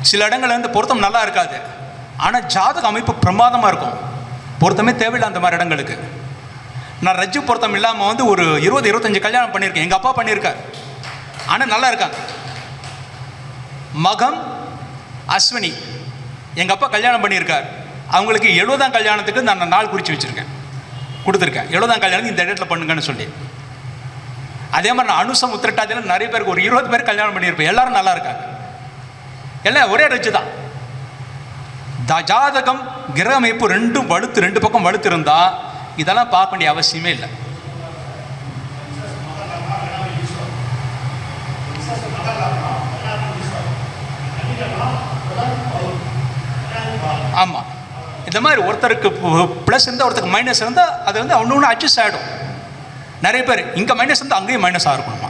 [SPEAKER 2] சில இடங்கள்ல வந்து பொருத்தம் நல்லா இருக்காது, ஆனால் ஜாதக அமைப்பு பிரமாதமாக இருக்கும், பொருத்தமே தேவையில்லை அந்த மாதிரி இடங்களுக்கு. நான் ரஜ்ஜு பொருத்தம் இல்லாமல் வந்து ஒரு 20-25 கல்யாணம் பண்ணியிருக்கேன். எங்கள் அப்பா பண்ணியிருக்கார், ஆனால் நல்லா இருக்காங்க. மகம் அஸ்வினி எங்கள் அப்பா கல்யாணம் பண்ணியிருக்கார். அவங்களுக்கு 70ஆம் கல்யாணத்துக்கு நான் நாள் குறித்து வச்சுருக்கேன், கொடுத்துருக்கேன். 70ஆம் கல்யாணம் இந்த இடத்துல பண்ணுங்கன்னு சொல்லி. அதே மாதிரி நான் அனுசம் உத்திரட்டாதியில் நிறைய பேருக்கு ஒரு 20 பேர் கல்யாணம் பண்ணியிருப்பேன். எல்லாரும் நல்லா இருக்காங்க, எல்லாம் ஒரே ரஜ்ஜு தான். ஜாதகம் கிரக அமைப்பு ரெண்டும் வலுத்து, 2 பக்கம் வலுத்து இருந்தால் இதெல்லாம் பார்க்க வேண்டிய அவசியமே இல்லை. ஆமாம், இந்த மாதிரி ஒருத்தருக்கு ப்ளஸ் இருந்தால் ஒருத்தருக்கு மைனஸ் இருந்தால் அது வந்து ஒன்று அட்ஜஸ்ட் ஆகிடும். நிறைய பேர் இங்கே மைனஸ் இருந்தால் அங்கேயும் மைனஸாக இருக்கணுமா,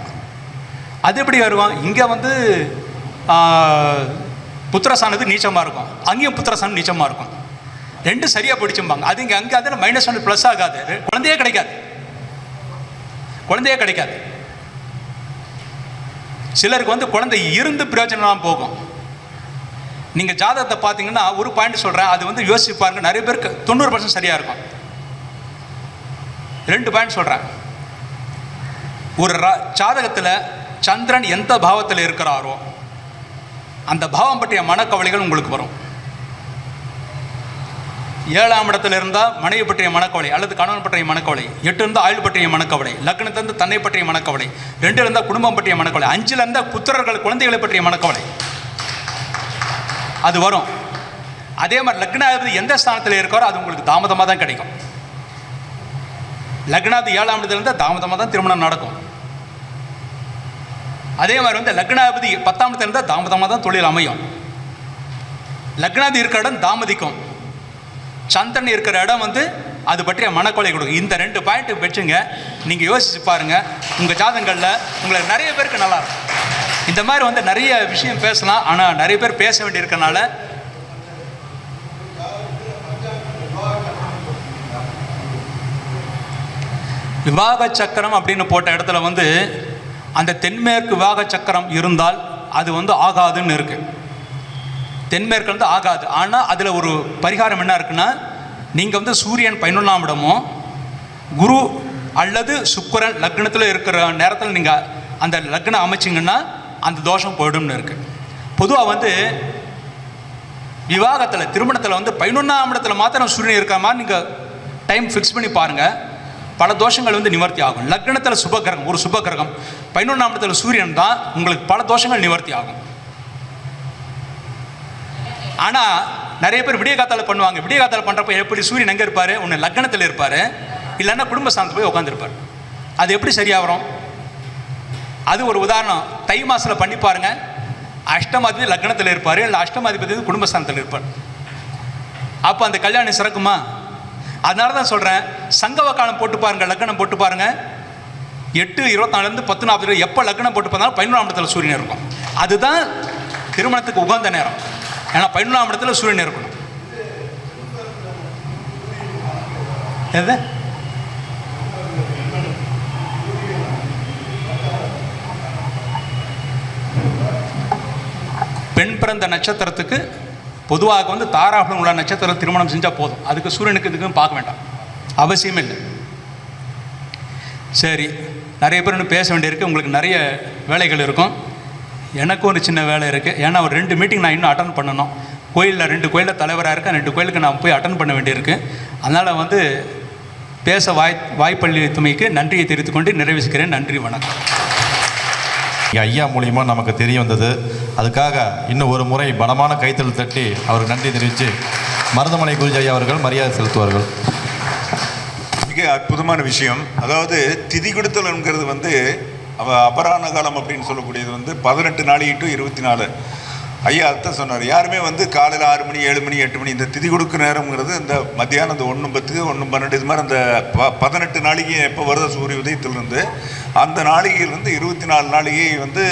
[SPEAKER 2] அது எப்படி வருவான்? இங்கே வந்து புத்திரசானது நீச்சமாக இருக்கும், அங்கேயும் புத்திரசானம் நீச்சமாக இருக்கும். 2 சரியாக பிடிச்சும்பாங்க. அது இங்கே அங்கே அதில் -1 ப்ளஸ் ஆகாது, குழந்தையே கிடைக்காது, குழந்தையே கிடைக்காது. சிலருக்கு வந்து குழந்தை இருந்து பிரயோஜனம் போகும். நீங்கள் ஜாதகத்தை பார்த்தீங்கன்னா ஒரு பாயிண்ட் சொல்கிறேன், அது வந்து யோசிச்சு பாருங்க. நிறைய பேருக்கு 90% சரியாக இருக்கும். 2 பாயிண்ட் சொல்கிறேன். ஒரு ஜாதகத்தில் சந்திரன் எந்த பாவத்தில் இருக்கிறாரோ அந்த பாவம் பற்றிய மனக்கவலைகள் உங்களுக்கு வரும். 7ஆம் இடத்துல இருந்தால் மனைவி பற்றிய மனக்கவலை அல்லது கணவன் பற்றிய மனக்கவலை, 8 இருந்தால் ஆயுள் பற்றிய மனக்கவலை, லக்னத்திலிருந்து தன்னை பற்றிய மனக்கவலை, 2 இருந்தால் குடும்பம் பற்றிய மனக்கவலை, 5 இருந்தால் புத்திரர்கள் குழந்தைகளை பற்றிய மனக்கவலை, அது வரும். அதே மாதிரி லக்னாதிபதி எந்த ஸ்தானத்தில் இருக்காரோ அது உங்களுக்கு தாமதமாக தான் கிடைக்கும். லக்னாதிபதி 7ஆம் இடத்துல இருந்தால் தாமதமாக தான் திருமணம் நடக்கும். அதே மாதிரி வந்து லக்னாதிபதி 10ஆம் இடத்துல இருந்தால் தாமதமாக தான் தொழில் அமையும். லக்னாதிபதி இருக்கிற இடம் தாமதிக்கும், சந்திரன் இருக்கிற இடம் வந்து அது பற்றிய மனக்கொலை கொடுக்கும். இந்த 2 பாயிண்ட் வச்சுங்க, நீங்கள் யோசிச்சு பாருங்க, உங்கள் ஜாதகங்களில் உங்களுக்கு நிறைய பேருக்கு நல்லா இருக்கும். இந்த மாதிரி வந்து நிறைய விஷயம் பேசலாம், ஆனால் நிறைய பேர் பேச வேண்டியிருக்கனால விவாக சக்கரம் அப்படின்னு போட்ட இடத்துல வந்து அந்த தென்மேற்கு விவாக சக்கரம் இருந்தால் அது வந்து ஆகாதுன்னு இருக்கு. தென்மேற்கு வந்து ஆகாது. ஆனால் அதில் ஒரு பரிகாரம் என்ன இருக்குன்னா, நீங்கள் வந்து சூரியன் 11ஆம் இடமோ குரு அல்லது சுக்கிரன் லக்னத்தில் இருக்கிற நேரத்தில் நீங்கள் அந்த லக்னம் அமைச்சிங்கன்னா அந்த தோஷம் போயிடும்னு இருக்குது. பொதுவாக வந்து விவாகத்தில் திருமணத்தில் வந்து 11ஆம் இடத்துல மாத்திரம் சூரியன் இருக்கிற மாதிரி நீங்கள் டைம் ஃபிக்ஸ் பண்ணி பாருங்கள், பல தோஷங்கள் வந்து நிவர்த்தி ஆகும். லக்னத்தில் சுபகிரகம், ஒரு சுபகிரகம் 11ஆம் இடத்துல சூரியன் தான், உங்களுக்கு பல தோஷங்கள் நிவர்த்தி ஆகும். ஆனால் நிறைய பேர் விடிய காத்தால பண்ணுவாங்க. விடிய காத்தால பண்ணுறப்ப எப்படி சூரியன் எங்கே இருப்பார்? ஒன்று லக்னத்தில் இருப்பார், இல்லைன்னா குடும்ப ஸ்தானத்தில் போய் உட்காந்துருப்பார். அது எப்படி சரியாக வரும்? அது ஒரு உதாரணம். தை மாதத்தில் பண்ணி பாருங்க, அஷ்டமாதிபதி லக்னத்தில் இருப்பார், இல்லை அஷ்டமாதிபதி குடும்பஸ்தானத்தில் இருப்பார். அப்போ அந்த கல்யாணம் சிறக்குமா? அதனால தான் சொல்கிறேன், சங்கவ காலம் போட்டு பாருங்கள், லக்னம் போட்டு பாருங்கள். 8:24 10:40 எப்போ லக்னம் போட்டு பார்த்தாலும் 11ஆம் இடத்துல சூரியன் இருக்கும். அதுதான் திருமணத்துக்கு உகந்த நேரம். ஏன்னா 11ஆம் இடத்துல சூரியன் இருக்கணும். எது பெண் பிறந்த நட்சத்திரத்துக்கு பொதுவாக வந்து தாராபலம் உள்ள நட்சத்திரம் திருமணம் செஞ்சால் போதும். அதுக்கு சூரியனுக்கு இதுக்கும் பார்க்க வேண்டாம், அவசியமே இல்லை. சரி, நிறைய பேர் இன்னும் பேச வேண்டியிருக்கு, உங்களுக்கு நிறைய வேலைகள் இருக்கும். எனக்கும் ஒரு சின்ன வேலை இருக்குது. ஏன்னா ஒரு 2 மீட்டிங் நான் இன்னும் அட்டன் பண்ணணும். கோயிலில் 2 கோயிலில் தலைவராக இருக்கேன், 2 கோயிலுக்கு நான் போய் அட்டன் பண்ண வேண்டியிருக்கு. அதனால் வந்து பேச வாய்ப்பளித்தமைக்கு நன்றியை தெரிவித்துக்கொண்டு நிறைவு செய்கிறேன். நன்றி, வணக்கம்.
[SPEAKER 1] ஐயா மூலியமாக நமக்கு தெரிய வந்தது. அதுக்காக இன்னும் ஒரு முறை பலமான கைத்தல் தட்டி அவருக்கு நன்றி தெரிவித்து மருதமலை குருஜி ஐயா அவர்கள் மரியாதை செலுத்துவார்கள்.
[SPEAKER 3] மிக அற்புதமான விஷயம். அதாவது திதி கொடுத்தல்ங்கிறது வந்து அபராண காலம் அப்படின்னு சொல்லக்கூடியது வந்து 18 நாளை டு 24. ஐயா அதான் சொன்னார். யாருமே வந்து காலையில் 6 மணி 7 மணி 8 மணி இந்த திதி கொடுக்குற நேரம்ங்கிறது இந்த மத்தியானம் இந்த 1:10 1:12 இது மாதிரி அந்த 18 நாளிகை எப்போ வருத சூரிய உதயத்திலிருந்து அந்த நாளிகையிலிருந்து 24 நாளிகை வந்து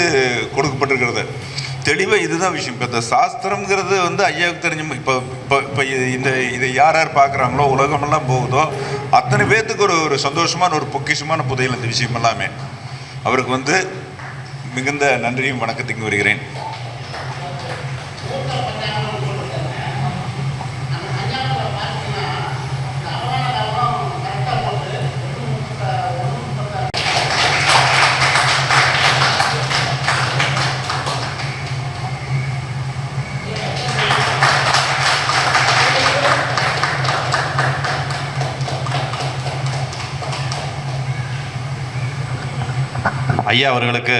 [SPEAKER 3] கொடுக்கப்பட்டிருக்கிறது. தெளிவாக இதுதான் விஷயம். இப்போ இந்த சாஸ்திரம்ங்கிறது வந்து ஐயாவுக்கு தெரிஞ்ச இப்போ இதை யார் யார் பார்க்குறாங்களோ உலகமெல்லாம் போகுதோ அத்தனை பேர்த்துக்கு ஒரு சந்தோஷமான ஒரு பொக்கிஷமான புதையல் இந்த விஷயம் எல்லாமே. அவருக்கு வந்து மிகுந்த நன்றியும் வணக்கத்துக்கு வருகிறேன்.
[SPEAKER 1] ஐயா அவர்களுக்கு